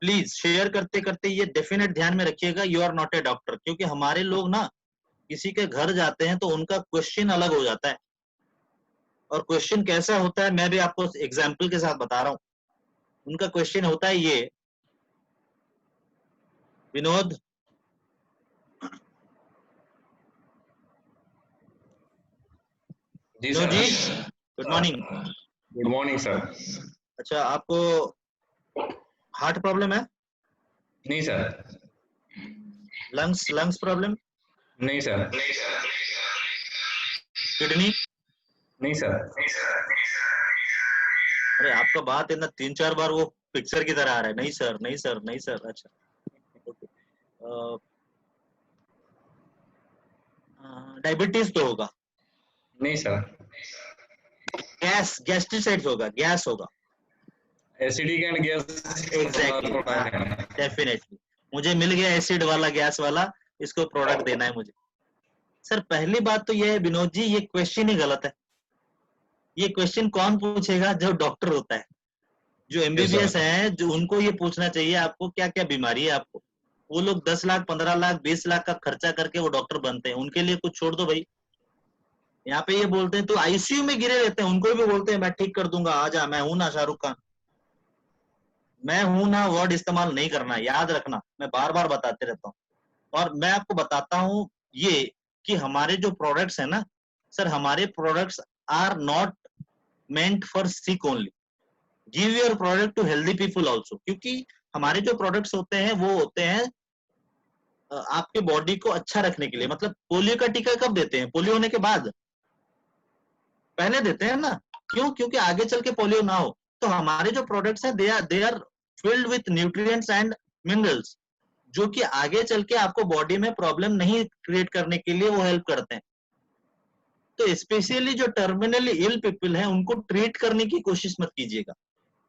S1: please share करते करते ये डेफिनेट ध्यान में रखिएगा, you are not a doctor. क्योंकि हमारे लोग ना किसी के घर जाते हैं तो उनका क्वेश्चन अलग हो जाता है, और क्वेश्चन कैसा होता है मैं भी आपको एग्जाम्पल के साथ बता रहा हूँ। उनका क्वेश्चन होता है ये, विनोद,
S3: जी
S1: विनोद
S3: सर।
S1: जी, good morning.
S3: Good morning sir.
S1: अच्छा, आपको हार्ट प्रॉब्लम है?
S3: नहीं सर।
S1: Lungs problem?
S3: नहीं सर।
S1: किडनी?
S3: नहीं सर।
S1: अरे आपका बात इतना 3-4 बार वो पिक्चर की तरह आ रहा है, नहीं सर नहीं सर नहीं सर। अच्छा, ओके। डायबिटीज तो होगा?
S3: नहीं सर।
S1: गैस्ट्रिसाइड्स होगा, गैस होगा?
S3: एसिडिक एंड गैस
S1: एग्जैक्टली, हाँ, डेफिनेटली मुझे मिल गया एसिड वाला, गैस वाला, इसको प्रोडक्ट देना है मुझे। सर पहली बात तो ये है विनोद जी, ये क्वेश्चन ही गलत है। ये क्वेश्चन कौन पूछेगा? जो डॉक्टर होता है, जो एमबीबीएस है, जो उनको ये पूछना चाहिए आपको क्या क्या बीमारी है आपको। वो लोग 10 लाख 15 लाख 20 लाख का खर्चा करके वो डॉक्टर बनते हैं, उनके लिए कुछ छोड़ दो भाई। यहाँ पे ये बोलते हैं तो आईसीयू में गिरे रहते हैं, उनको भी बोलते हैं मैं ठीक कर दूंगा, आजा, मैं हूं ना शाहरुख खान, मैं हूं ना, वर्ड इस्तेमाल नहीं करना, याद रखना, मैं बार बार बताते रहता हूँ। और मैं आपको बताता हूँ ये कि हमारे जो प्रोडक्ट्स है ना सर, हमारे products are not meant for sick only, give your product to healthy people also. क्योंकि हमारे जो प्रोडक्ट्स होते हैं वो होते हैं आपके बॉडी को अच्छा रखने के लिए। मतलब पोलियो का टीका कब देते हैं? पोलियो होने के बाद? पहले देते हैं ना, क्यों? क्योंकि आगे चल के पोलियो ना हो। तो हमारे जो प्रोडक्ट्स हैं they are filled with nutrients and minerals, जो कि आगे चल के आपको बॉडी में प्रॉब्लम नहीं क्रिएट करने के लिए वो हेल्प करते हैं। तो स्पेशली जो टर्मिनली इल पीपल हैं उनको ट्रीट करने की कोशिश मत कीजिएगा।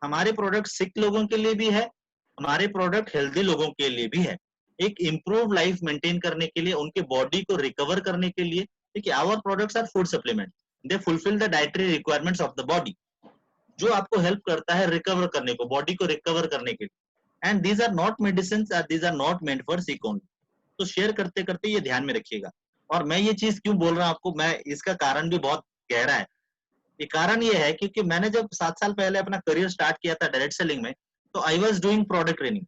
S1: हमारे प्रोडक्ट सिक लोगों के लिए भी है, हमारे प्रोडक्ट हेल्दी लोगों के लिए भी है, एक इम्प्रूव लाइफ मेंटेन करने के लिए, उनके बॉडी को रिकवर करने के लिए। देखिए, our products are food supplement, they fulfil the dietary requirements of the body, जो आपको हेल्प करता है रिकवर करने को, बॉडी को रिकवर करने के लिए। And these are not medicine, these are not meant for sick only. तो शेयर करते करते ये ध्यान में रखिएगा। और मैं ये चीज क्यों बोल रहा हूँ आपको, मैं इसका कारण भी बहुत गहरा है। ये कारण ये है क्योंकि मैंने जब 7 साल पहले अपना करियर स्टार्ट किया था डायरेक्ट सेलिंग में, तो I was doing product training.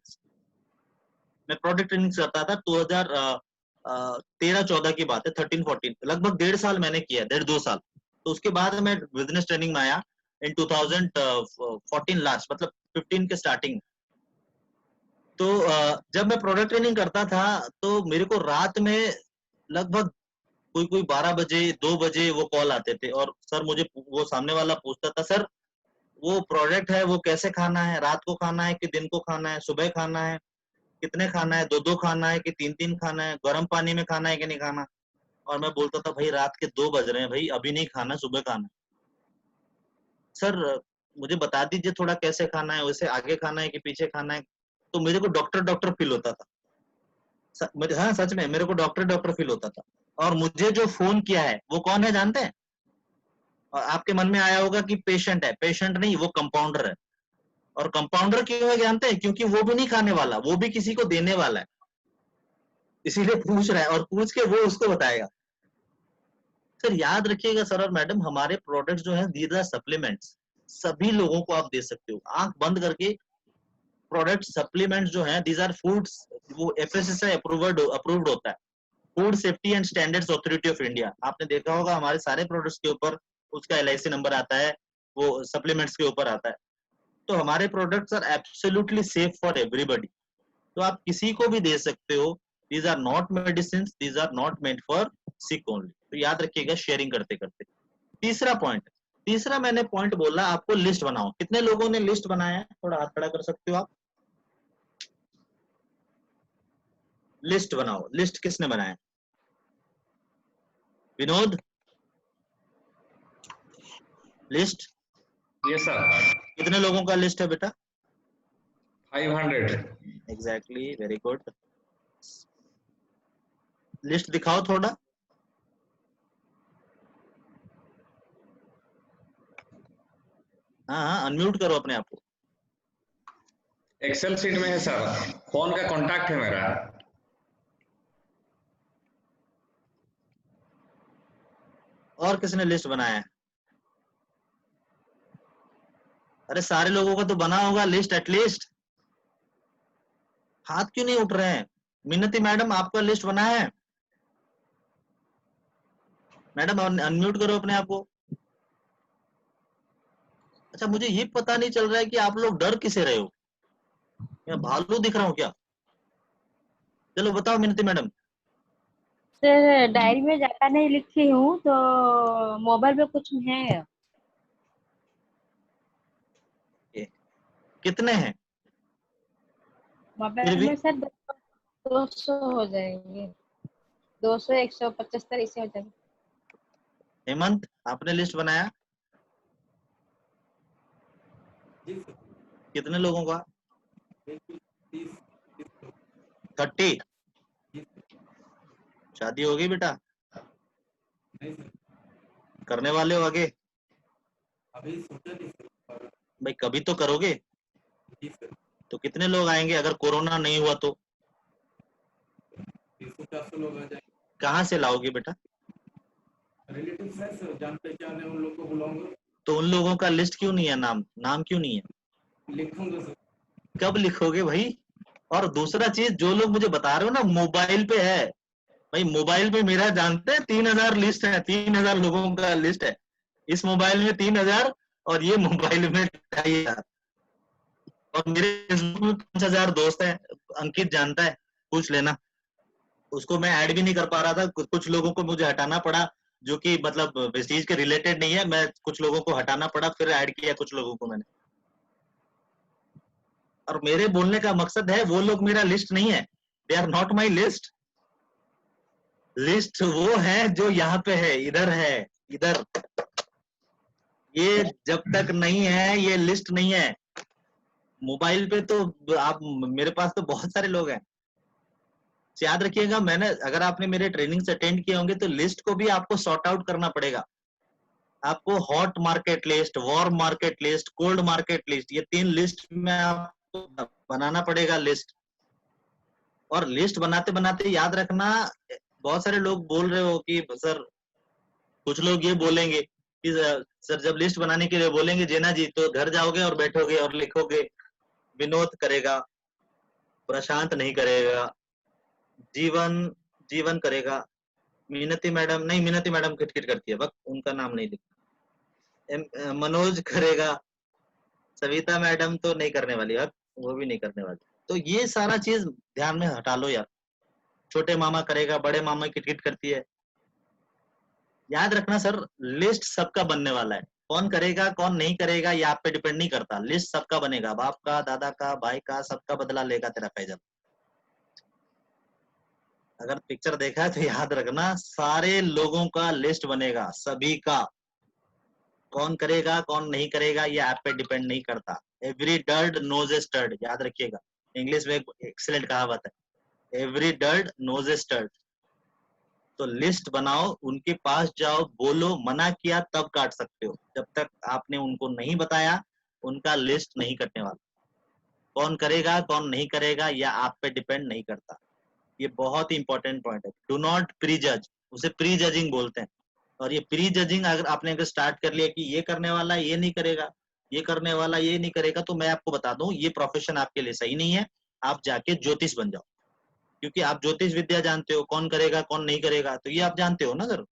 S1: मैं प्रोडक्ट ट्रेनिंग करता था 2013-14 की बात है, 13-14, लगभग 1.5 साल मैंने किया, 1.5-2 साल। तो उसके बाद मैं बिजनेस ट्रेनिंग में आया इन 2014 लास्ट, मतलब 15 के स्टार्टिंग। तो जब मैं प्रोडक्ट ट्रेनिंग करता था तो मेरे को रात में लगभग कोई कोई 12 बजे 2 बजे वो कॉल आते थे, और सर मुझे वो सामने वाला पूछता था, सर वो प्रोडक्ट है वो कैसे खाना है, रात को खाना है कि दिन को खाना है, सुबह खाना है, कितने खाना है, 2-2 खाना है कि 3-3 खाना है, गर्म पानी में खाना है कि नहीं खाना। और मैं बोलता था भाई रात के 2 बज रहे हैं भाई, अभी नहीं खाना, सुबह खाना है। सर मुझे बता दीजिए थोड़ा कैसे खाना है, वैसे आगे खाना है कि पीछे खाना है। तो मेरे को डॉक्टर डॉक्टर फील होता था। हाँ सच में मेरे को डॉक्टर डॉक्टर फील होता था। और मुझे जो फोन किया है वो कौन है जानते हैं? और आपके मन में आया होगा कि पेशेंट है, पेशेंट नहीं, वो कंपाउंडर है। और कंपाउंडर क्यों है जानते हैं? क्योंकि वो भी नहीं खाने वाला, वो भी किसी को देने वाला है, इसीलिए पूछ रहा है, और पूछ के वो उसको बताएगा। सर याद रखिएगा सर और मैडम, हमारे प्रोडक्ट्स जो हैं दीज आर सप्लीमेंट्स, सभी लोगों को आप दे सकते हो आंख बंद करके। प्रोडक्ट सप्लीमेंट्स जो हैं दीज आर फूड्स, वो एफएसएसआई अप्रूव्ड होता है, food safety and standards authority of India. आपने देखा होगा हमारे सारे प्रोडक्ट्स के ऊपर उसका एलआईसी नंबर आता है, वो सप्लीमेंट्स के ऊपर आता है। तो हमारे products are absolutely safe for everybody, तो आप किसी को भी दे सकते हो। These are not medicine, these are not meant for sick only. तो याद रखिएगा शेयरिंग करते करते। तीसरा पॉइंट, तीसरा मैंने पॉइंट बोला आपको, लिस्ट बनाओ। कितने लोगों ने लिस्ट बनाया है? थोड़ा हाथ खड़ा कर सकते हो आप। लिस्ट बनाओ, लिस्ट किसने बनाया? Vinod, list
S3: yes sir.
S1: कितने लोगों का लिस्ट है बेटा?
S3: 500।
S1: Exactly, very good. लिस्ट दिखाओ थोड़ा। हाँ हाँ, अनम्यूट करो अपने आप को।
S3: एक्सेल सीट में है सर, फोन का कांटेक्ट है मेरा।
S1: और किसने लिस्ट बनाया है? अरे सारे लोगों का तो बना होगा लिस्ट एटलीस्ट। हाथ क्यों नहीं उठ रहे हैं? मिन्नती मैडम, आपका लिस्ट बना है? मैडम अनम्यूट करो अपने आप को। अच्छा, मुझे ये पता नहीं चल रहा है कि आप लोग डर किसे रहे हो? मैं भालू दिख रहा हूँ क्या? चलो बताओ मिन्नती मैडम।
S2: सर डायरी में ज्यादा नहीं लिखी हूँ, तो मोबाइल पे कुछ है।
S1: कितने हैं? फिर
S2: मोबाइल
S1: भी
S2: में सर 200 हो जाएंगे, 200 175 ऐसे हो जाएंगे।
S1: हेमंत, आपने लिस्ट बनाया?
S5: जी सर।
S1: कितने लोगों का?
S5: 30
S1: 30।
S5: जी सर।
S1: शादी हो गई बेटा?
S5: नहीं सर,
S1: करने वाले हो आगे?
S5: अभी सोचा नहीं सर। और
S1: भाई कभी तो करोगे।
S5: जी सर,
S1: तो कितने लोग आएंगे अगर कोरोना नहीं हुआ तो?
S5: 300-400 लोग आ जाएंगे।
S1: कहाँ से लाओगे बेटा?
S5: रिलेटिव्स हैं सर, जान पहचान है, उन लोग को बुलाऊंगा।
S1: तो उन लोगों का लिस्ट क्यों नहीं है? नाम नाम क्यों नहीं है?
S5: लिखूंगा सर।
S1: कब लिखोगे भाई? और दूसरा चीज, जो लोग मुझे बता रहे हो ना मोबाइल पे है, भाई मोबाइल पे मेरा जानते हैं 3000 लिस्ट है, 3000 लोगों का लिस्ट है। इस मोबाइल में 3000 और ये मोबाइल में 2500। और मेरे फेसबुक में 5000 दोस्त हैं, अंकित जानता है, पूछ लेना। उसको मैं ऐड भी नहीं कर पा रहा था, कुछ लोगों को मुझे हटाना पड़ा जो कि मतलब वेस्टीज के रिलेटेड नहीं है, मैं कुछ लोगों को हटाना पड़ा, फिर ऐड किया कुछ लोगों को मैंने। और मेरे बोलने का मकसद है वो लोग मेरा लिस्ट नहीं है, they are not my list. List वो है जो यहाँ पे है, इधर है, इधर। ये जब तक नहीं है ये लिस्ट नहीं है। मोबाइल पे तो आप, मेरे पास तो बहुत सारे लोग हैं। याद रखिएगा, मैंने, अगर आपने मेरे ट्रेनिंग्स अटेंड किए होंगे तो लिस्ट को भी आपको सॉर्ट आउट करना पड़ेगा। आपको hot market list, warm market list, cold market list, ये 3 लिस्ट में आपको बनाना पड़ेगा लिस्ट। और लिस्ट बनाते बनाते याद रखना, बहुत सारे लोग बोल रहे हो कि सर, कुछ लोग ये बोलेंगे कि सर जब लिस्ट बनाने के लिए बोलेंगे जेना जी, तो घर जाओगे और बैठोगे और लिखोगे विनोद करेगा, प्रशांत नहीं करेगा, जीवन जीवन करेगा, मीनती मैडम नहीं, मीनती मैडम खिटखिट करती है, बस उनका नाम नहीं लिखना, मनोज करेगा, सविता मैडम तो नहीं करने वाली, अब वो भी नहीं करने वाली। तो ये सारा चीज ध्यान में हटा लो यार। छोटे मामा करेगा, बड़े मामा किटकिट करती है। याद रखना सर, लिस्ट सबका बनने वाला है। कौन करेगा कौन नहीं करेगा ये आप पे डिपेंड नहीं करता, लिस्ट सबका बनेगा, बाप का, दादा का, भाई का, सबका बदला लेगा तेरा फैजल। अगर पिक्चर देखा है तो याद रखना, सारे लोगों का लिस्ट बनेगा, सभी का। कौन करेगा कौन नहीं करेगा ये आप पे डिपेंड नहीं करता। एवरी डर्ड नोज ए स्टर्ड, याद रखिएगा, इंग्लिश में एक एक्सीलेंट कहावत है, एवरी डर्ड नोज ए स्टर्ड। तो लिस्ट बनाओ, उनके पास जाओ, बोलो, मना किया तब काट सकते हो, जब तक आपने उनको नहीं बताया उनका लिस्ट नहीं कटने वाला। कौन करेगा कौन नहीं करेगा यह आप पे डिपेंड नहीं करता। ये बहुत ही इंपॉर्टेंट पॉइंट है। डू नॉट प्री जज, उसे प्री जजिंग बोलते हैं। और ये प्री जजिंग अगर आपने स्टार्ट कर लिया कि ये करने वाला ये नहीं करेगा, ये करने वाला ये नहीं करेगा, तो मैं आपको बता दूं ये प्रोफेशन आपके लिए सही नहीं है। आप जाके ज्योतिष बन जाओ, क्योंकि आप ज्योतिष विद्या जानते हो, कौन करेगा कौन नहीं करेगा, तो ये आप जानते हो ना सर,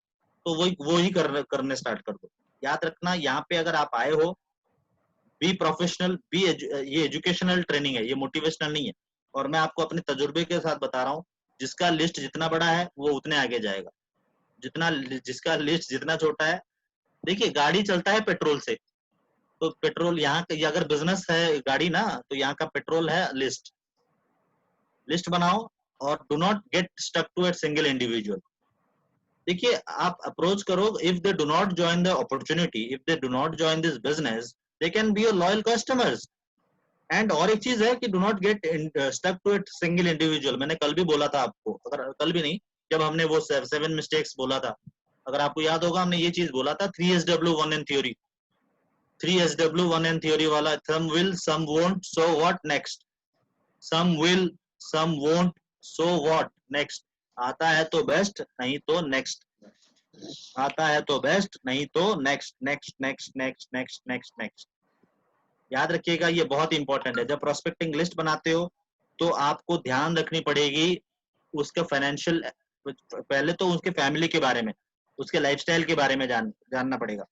S1: तो वो ही करने स्टार्ट कर दो। याद रखना, यहाँ पे अगर आप आए हो, बी प्रोफेशनल, ये एजुकेशनल ट्रेनिंग है, ये मोटिवेशनल नहीं है। और मैं आपको अपने तजुर्बे के साथ बता रहा हूँ, जिसका लिस्ट जितना बड़ा है वो उतने आगे जाएगा, जिसका लिस्ट जितना छोटा है। देखिए गाड़ी चलता है पेट्रोल से, तो पेट्रोल यहाँ अगर बिजनेस है गाड़ी ना, तो यहाँ का पेट्रोल है लिस्ट। लिस्ट बनाओ और do not get stuck to a single individual. देखिए आप अप्रोच करो, if they do not join the opportunity, if they do not join this business, they can be your loyal customers. And और एक चीज है कि do not get stuck to a single individual. मैंने कल भी बोला था आपको, अगर कल भी नहीं, जब हमने वो 7 मिस्टेक्स बोला था, अगर आपको याद होगा, हमने ये चीज बोला था 3SW1N थ्योरी, 3SW1N थ्योरी वाला, some will, some won't, so what next, some will, some won't, so what next। आता है तो बेस्ट, नहीं तो नेक्स्ट, आता है तो बेस्ट, नहीं तो next next next next next next next. याद रखिएगा, ये बहुत इंपॉर्टेंट है। जब प्रोस्पेक्टिंग लिस्ट बनाते हो तो आपको ध्यान रखनी पड़ेगी उसका फाइनेंशियल, पहले तो उसके फैमिली के बारे में, उसके लाइफस्टाइल के बारे में जानना पड़ेगा,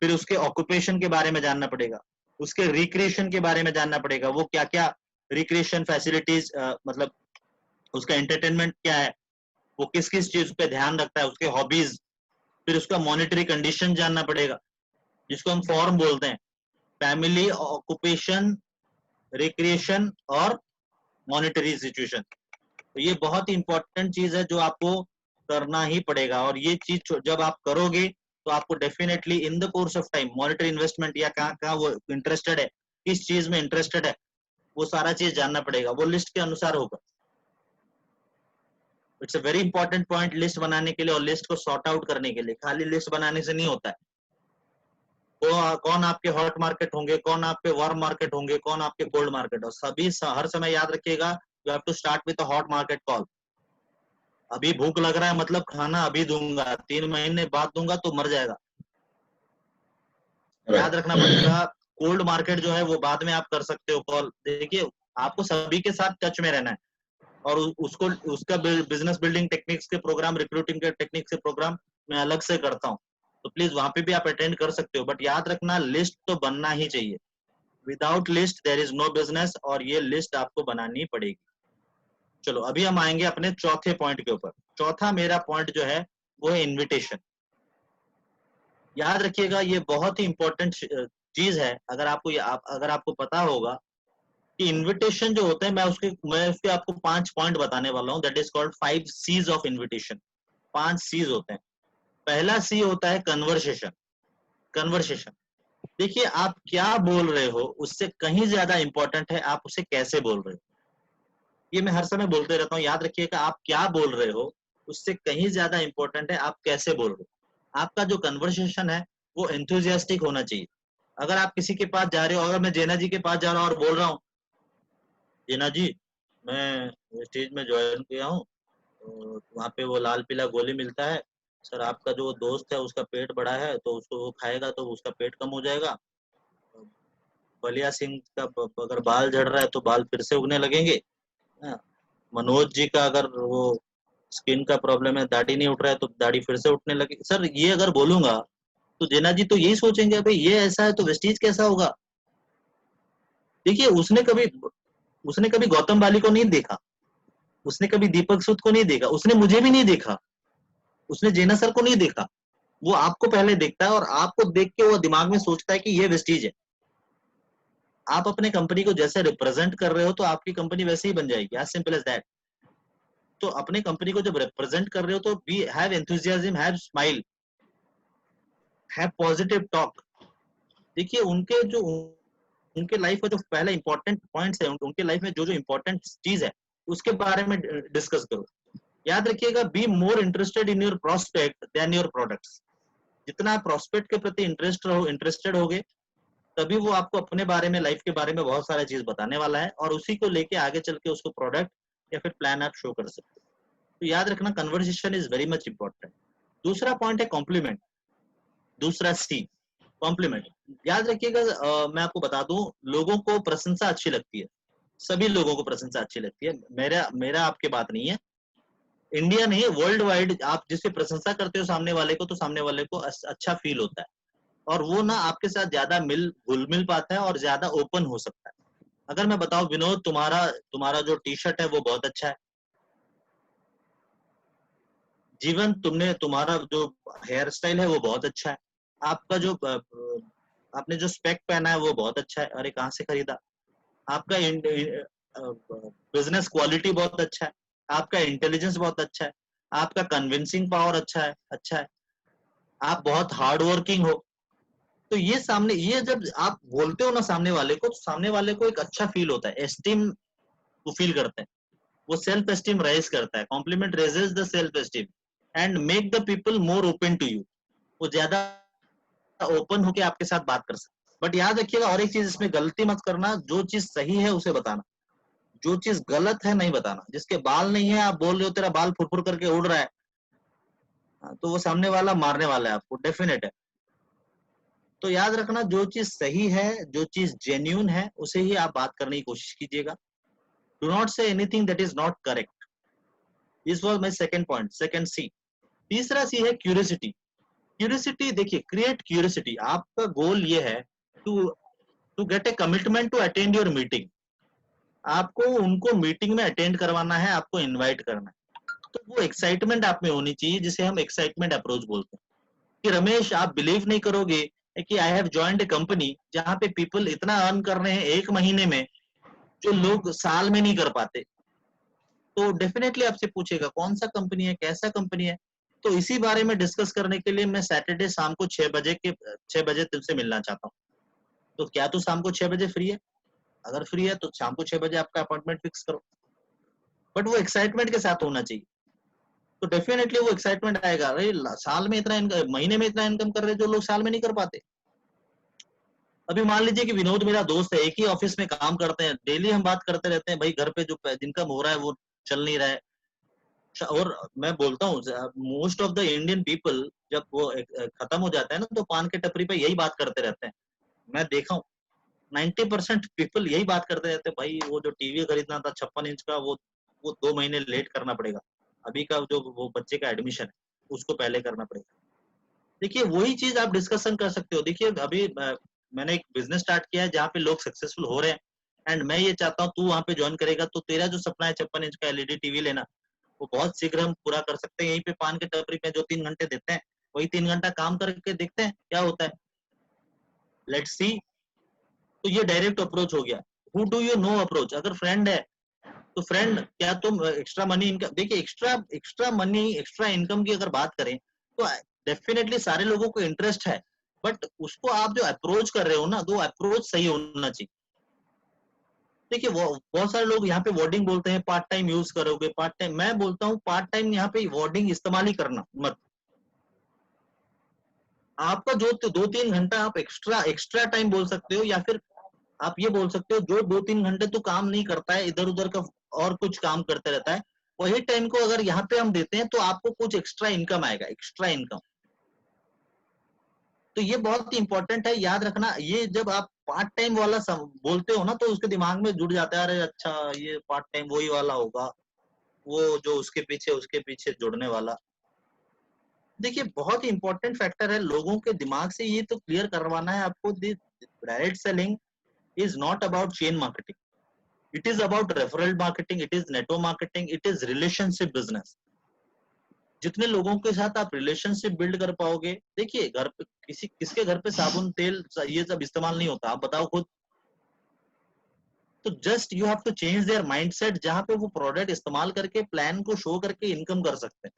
S1: फिर उसके ऑक्यूपेशन के बारे में जानना पड़ेगा, उसके रिक्रिएशन के बारे में जानना पड़ेगा, वो क्या क्या रिक्रिएशन फैसिलिटीज, मतलब उसका एंटरटेनमेंट क्या है, वो किस किस चीज पे ध्यान रखता है, उसके हॉबीज, फिर उसका मॉनेटरी कंडीशन जानना पड़ेगा, जिसको हम फॉर्म बोलते हैं, फैमिली, ऑक्यूपेशन, रिक्रिएशन और मॉनेटरी सिचुएशन। तो ये बहुत ही इंपॉर्टेंट चीज है जो आपको करना ही पड़ेगा। और ये चीज जब आप करोगे तो आपको definitely in the course of time monetary investment या कहाँ वो इंटरेस्टेड है, किस चीज में इंटरेस्टेड है, वो सारा चीज जानना पड़ेगा, वो लिस्ट के अनुसार होगा। It's a very important point list बनाने के लिए और लिस्ट को सॉर्ट आउट करने के लिए। खाली लिस्ट बनाने से नहीं होता है। कौन आपके हॉट मार्केट होंगे, कौन आपके वार्म मार्केट होंगे, कौन आपके कोल्ड मार्केट, और सभी हर समय याद रखिएगा, you have to start with a hot market call. अभी भूख लग रहा है मतलब खाना अभी दूंगा, 3 महीने बाद दूंगा तो मर जाएगा, याद रखना पड़ेगा। कोल्ड मार्केट जो है वो बाद में आप कर सकते हो कॉल। देखिए आपको सभी के साथ टच में रहना है, और उसको उसका बिजनेस बिल्डिंग टेक्निक्स के प्रोग्राम, रिक्रूटिंग के टेक्निक्स के प्रोग्राम मैं अलग से करता हूँ, तो प्लीज वहां पे भी आप अटेंड कर सकते हो। बट याद रखना लिस्ट तो बनना ही चाहिए, without list there is no business, और ये लिस्ट आपको बनानी पड़ेगी। चलो अभी हम आएंगे अपने चौथे पॉइंट के ऊपर। चौथा मेरा पॉइंट जो है वो है इनविटेशन। याद रखिएगा ये बहुत ही इंपॉर्टेंट चीज है। अगर आपको पता होगा कि इनविटेशन जो होते हैं, मैं उसके आपको 5 पॉइंट बताने वाला हूँ, that is called 5 C's of invitation. 5 C's होते हैं। पहला सी होता है कन्वर्सेशन। कन्वर्सेशन, देखिए आप क्या बोल रहे हो उससे कहीं ज्यादा इंपॉर्टेंट है आप उसे कैसे बोल रहे हो। ये मैं हर समय बोलते रहता हूँ, याद रखिएगा, आप क्या बोल रहे हो उससे कहीं ज्यादा इंपॉर्टेंट है आप कैसे बोल रहे हो। आपका जो कन्वर्सेशन है वो एंथुसियास्टिक होना चाहिए। अगर आप किसी के पास जा रहे हो, अगर मैं जेना जी के पास जा रहा हूँ और बोल रहा हूँ, जेना जी मैं स्टेज में ज्वाइन किया हूँ, वहाँ पे वो लाल पीला गोली मिलता है, सर आपका जो दोस्त है उसका पेट बड़ा है तो उसको वो खाएगा तो उसका पेट कम हो जाएगा। बलिया सिंह का अगर बाल झड़ रहा है तो बाल फिर से उगने लगेंगे। हाँ, मनोज जी का अगर वो स्किन का प्रॉब्लम है, दाढ़ी नहीं उठ रहा है तो दाढ़ी फिर से उठने लगे। सर ये अगर बोलूंगा तो जेना जी तो यही सोचेंगे भाई ये ऐसा है तो वेस्टीज कैसा होगा। देखिए उसने कभी गौतम बाली को नहीं देखा, उसने कभी दीपक सूद को नहीं देखा, उसने मुझे भी नहीं देखा, उसने जेना सर को नहीं देखा। वो आपको पहले देखता है और आपको देख के वो दिमाग में सोचता है कि ये वेस्टीज है। आप अपने कंपनी को जैसे रिप्रेजेंट कर रहे हो तो आपकी कंपनी वैसे ही बन जाएगी, एज सिंपल एज दैट। तो अपने कंपनी को जब रिप्रेजेंट कर रहे हो तो be have enthusiasm, have smile, have positive talk. देखिए उनके लाइफ का जो पहला इंपॉर्टेंट पॉइंट्स है, उनके लाइफ में जो जो इंपॉर्टेंट चीज है उसके बारे में डिस्कस करो। याद रखिएगा, be more interested in your prospect than your products. जितना आप प्रोस्पेक्ट के प्रति इंटरेस्टेड होगे तभी वो आपको अपने बारे में, लाइफ के बारे में बहुत सारा चीज बताने वाला है और उसी को लेके आगे चल के उसको प्रोडक्ट या फिर प्लान आप शो कर सकते हो। तो याद रखना, conversation is very much important. दूसरा पॉइंट है कॉम्प्लीमेंट, दूसरा सी, कॉम्प्लीमेंट। याद रखिएगा, मैं आपको बता दूं, लोगों को प्रशंसा अच्छी लगती है, सभी लोगों को प्रशंसा अच्छी लगती है। मेरा आपके बात नहीं है, इंडिया नहीं, वर्ल्ड वाइड आप जिसकी प्रशंसा करते हो सामने वाले को, तो सामने वाले को अच्छा फील होता है और वो ना आपके साथ ज्यादा घुल मिल पाता है और ज्यादा ओपन हो सकता है। अगर मैं बताऊं विनोद, तुम्हारा जो टी शर्ट है वो बहुत अच्छा है। जीवन, तुम्हारा जो हेयर स्टाइल है वो बहुत अच्छा है। आपका जो आपने जो स्पेक पहना है वो बहुत अच्छा है। अरे कहाँ से खरीदा? आपका बिजनेस क्वालिटी बहुत अच्छा है, आपका इंटेलिजेंस बहुत अच्छा है, आपका कन्विंसिंग पावर अच्छा है, आप बहुत हार्ड वर्किंग हो। तो ये जब आप बोलते हो ना सामने वाले को, तो सामने वाले को एक अच्छा फील होता है, एस्टीम वो फील करते हैं, वो सेल्फ एस्टीम राइज करता है। Compliment raises the self esteem and make the people more open to you. वो ज्यादा ओपन होके आपके साथ बात कर सकते। बट याद रखिएगा, और एक चीज इसमें गलती मत करना, जो चीज सही है उसे बताना, जो चीज गलत है नहीं बताना। जिसके बाल नहीं है आप बोल रहे हो तेरा बाल फुरफुर करके उड़ रहा है, तो वो सामने वाला मारने वाला है आपको, डेफिनेट है। तो याद रखना, जो चीज सही है, जो चीज जेन्यून है, उसे ही आप बात करने की कोशिश कीजिएगा। Do not say anything that is not correct. This was my second point, second C. तीसरा सी है क्यूरियोसिटी। क्यूरियोसिटी, देखिए, क्रिएट क्यूरियोसिटी। आपका गोल ये है to to get a commitment to attend your meeting. आपको उनको मीटिंग में अटेंड करवाना है, आपको इनवाइट करना है। तो वो एक्साइटमेंट आप में होनी चाहिए, जिसे हम एक्साइटमेंट अप्रोच बोलते हैं। कि रमेश, आप बिलीव नहीं करोगे कि I have joined A company जहां पे पीपल इतना अर्न कर रहे हैं एक महीने में जो लोग साल में नहीं कर पाते। तो डेफिनेटली आपसे पूछेगा कौन सा कंपनी है, कैसा कंपनी है। तो इसी बारे में डिस्कस करने के लिए मैं सैटरडे शाम को 6 बजे तुमसे मिलना चाहता हूँ। तो क्या तू शाम को 6 बजे फ्री है? अगर फ्री है तो शाम को 6 बजे आपका अपॉइंटमेंट फिक्स करो। बट वो एक्साइटमेंट के साथ होना चाहिए, तो डेफिनेटली वो एक्साइटमेंट आएगा। अरे साल में इतना इनकम, महीने में इतना इनकम कर रहे हैं जो लोग साल में नहीं कर पाते। अभी मान लीजिए कि विनोद मेरा दोस्त है, एक ही ऑफिस में काम करते हैं, डेली हम बात करते रहते हैं, भाई घर पे जो इनकम हो रहा है वो चल नहीं रहा है। और मैं बोलता हूँ, most of the Indian people जब वो खत्म हो जाता है ना, तो पान के टपरी पे यही बात करते रहते हैं। मैं देखा हूँ 90% पीपल यही बात करते रहते हैं, भाई वो जो टीवी खरीदना था 56 इंच का, वो 2 महीने लेट करना पड़ेगा। अभी का जो वो बच्चे का एडमिशन है उसको पहले करना पड़ेगा। देखिए वही चीज आप डिस्कशन कर सकते हो। देखिए अभी मैंने एक बिजनेस स्टार्ट किया है जहाँ पे लोग सक्सेसफुल हो रहे हैं, एंड मैं ये चाहता हूँ तू वहाँ पे ज्वाइन करेगा तो तेरा जो सपना है 56 इंच का एलईडी टीवी लेना, वो बहुत शीघ्र हम पूरा कर सकते हैं। यहीं पे पान के टपरी पे जो 3 घंटे देते हैं, वही 3 घंटा काम करके देखते हैं क्या होता है। Let's see. तो ये डायरेक्ट अप्रोच हो गया। Who do you know approach. अगर फ्रेंड है तो फ्रेंड, क्या तुम एक्स्ट्रा मनी इनकम, देखिए एक्स्ट्रा मनी, एक्स्ट्रा इनकम की अगर बात करें तो डेफिनेटली सारे लोगों को इंटरेस्ट है, बट उसको आप जो अप्रोच कर रहे हो ना, तो अप्रोच सही होना चाहिए। देखिए वो बहुत सारे लोग यहाँ पे वर्डिंग बोलते हैं, पार्ट टाइम यूज करोगे, पार्ट टाइम। मैं बोलता हूँ पार्ट टाइम यहाँ पे वर्डिंग इस्तेमाल ही करना मत। आपका जो 2-3 घंटा आप एक्स्ट्रा टाइम बोल सकते हो, या फिर आप ये बोल सकते हो जो 2-3 घंटे तो काम नहीं करता है, इधर उधर का और कुछ काम करते रहता है, वही टाइम को अगर यहाँ पे हम देते हैं तो आपको कुछ एक्स्ट्रा इनकम आएगा, एक्स्ट्रा इनकम। तो ये बहुत ही इंपॉर्टेंट है, याद रखना। ये जब आप पार्ट टाइम वाला बोलते हो ना तो उसके दिमाग में जुड़ जाता है, अरे अच्छा ये पार्ट टाइम वही वाला होगा, वो जो उसके पीछे जुड़ने वाला। देखिए बहुत ही इंपॉर्टेंट फैक्टर है, लोगों के दिमाग से ये तो क्लियर करवाना है आपको, direct selling is not about chain marketing, it is about referral marketing, it is network marketing, it is relationship business. जितने लोगों के साथ आप रिलेशनशिप बिल्ड कर पाओगे, देखिए घर पे किसके घर पे साबुन तेल ये सब इस्तेमाल नहीं होता, आप बताओ खुद। तो just you have to change their mindset, जहां पे वो प्रोडक्ट इस्तेमाल करके प्लान को शो करके इनकम कर सकते हैं,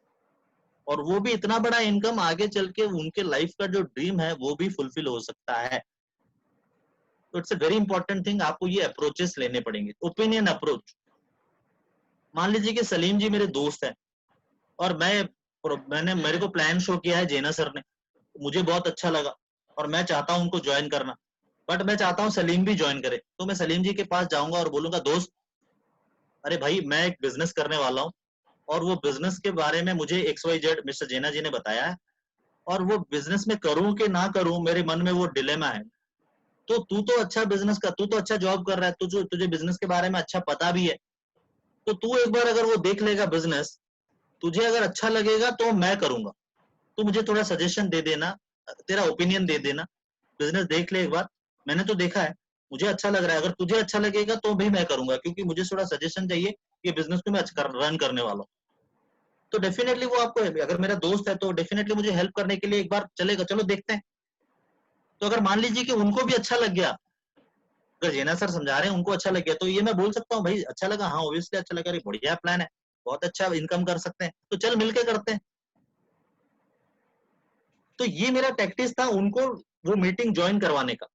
S1: और वो भी इतना बड़ा इनकम आगे चल के उनके लाइफ का जो ड्रीम है वो भी फुलफिल हो सकता है। तो it's a very important thing, आपको ये अप्रोचेस लेने पड़ेंगे। ओपिनियन अप्रोच, मान लीजिए कि सलीम जी मेरे दोस्त हैं और मैंने मेरे को प्लान शो किया है जेना सर ने, मुझे बहुत अच्छा लगा और मैं चाहता हूं उनको ज्वाइन करना, बट मैं चाहता हूं सलीम भी ज्वाइन करे। तो मैं सलीम जी के पास जाऊंगा और बोलूंगा, दोस्त अरे भाई मैं एक बिजनेस करने वाला हूँ और वो बिजनेस के बारे में मुझे XYZ मिस्टर जेना जी ने बताया है, और वो बिजनेस में करूं कि ना करूं मेरे मन में वो डिलेमा है। तो तू तो अच्छा बिजनेस का, तू तो अच्छा जॉब कर रहा है, तुझे बिजनेस के बारे में अच्छा पता भी है, तो तू एक बार अगर वो देख लेगा बिजनेस, तुझे अगर अच्छा लगेगा तो मैं करूंगा, तो मुझे थोड़ा सजेशन दे देना, तेरा ओपिनियन दे देना, बिजनेस देख ले एक बार, मैंने तो देखा है, मुझे अच्छा लग रहा है, अगर तुझे अच्छा लगेगा तो भी मैं करूंगा, क्योंकि मुझे थोड़ा सजेशन चाहिए कि बिजनेस को मैं रन करने वाला हूँ। तो डेफिनेटली वो आपको, अगर मेरा दोस्त है तो डेफिनेटली मुझे हेल्प करने के लिए एक बार चलेगा, चलो देखते हैं। तो अगर मान लीजिए कि उनको भी अच्छा लग गया, अगर जेना सर समझा रहे हैं उनको अच्छा लग गया, तो ये मैं बोल सकता हूँ भाई अच्छा लगा, हाँ ऑब्वियसली अच्छा लगा, बढ़िया प्लान है, बहुत अच्छा इनकम कर सकते हैं, तो चल मिलके करते हैं। तो ये मेरा टैक्टिस था उनको वो मीटिंग ज्वाइन करवाने का।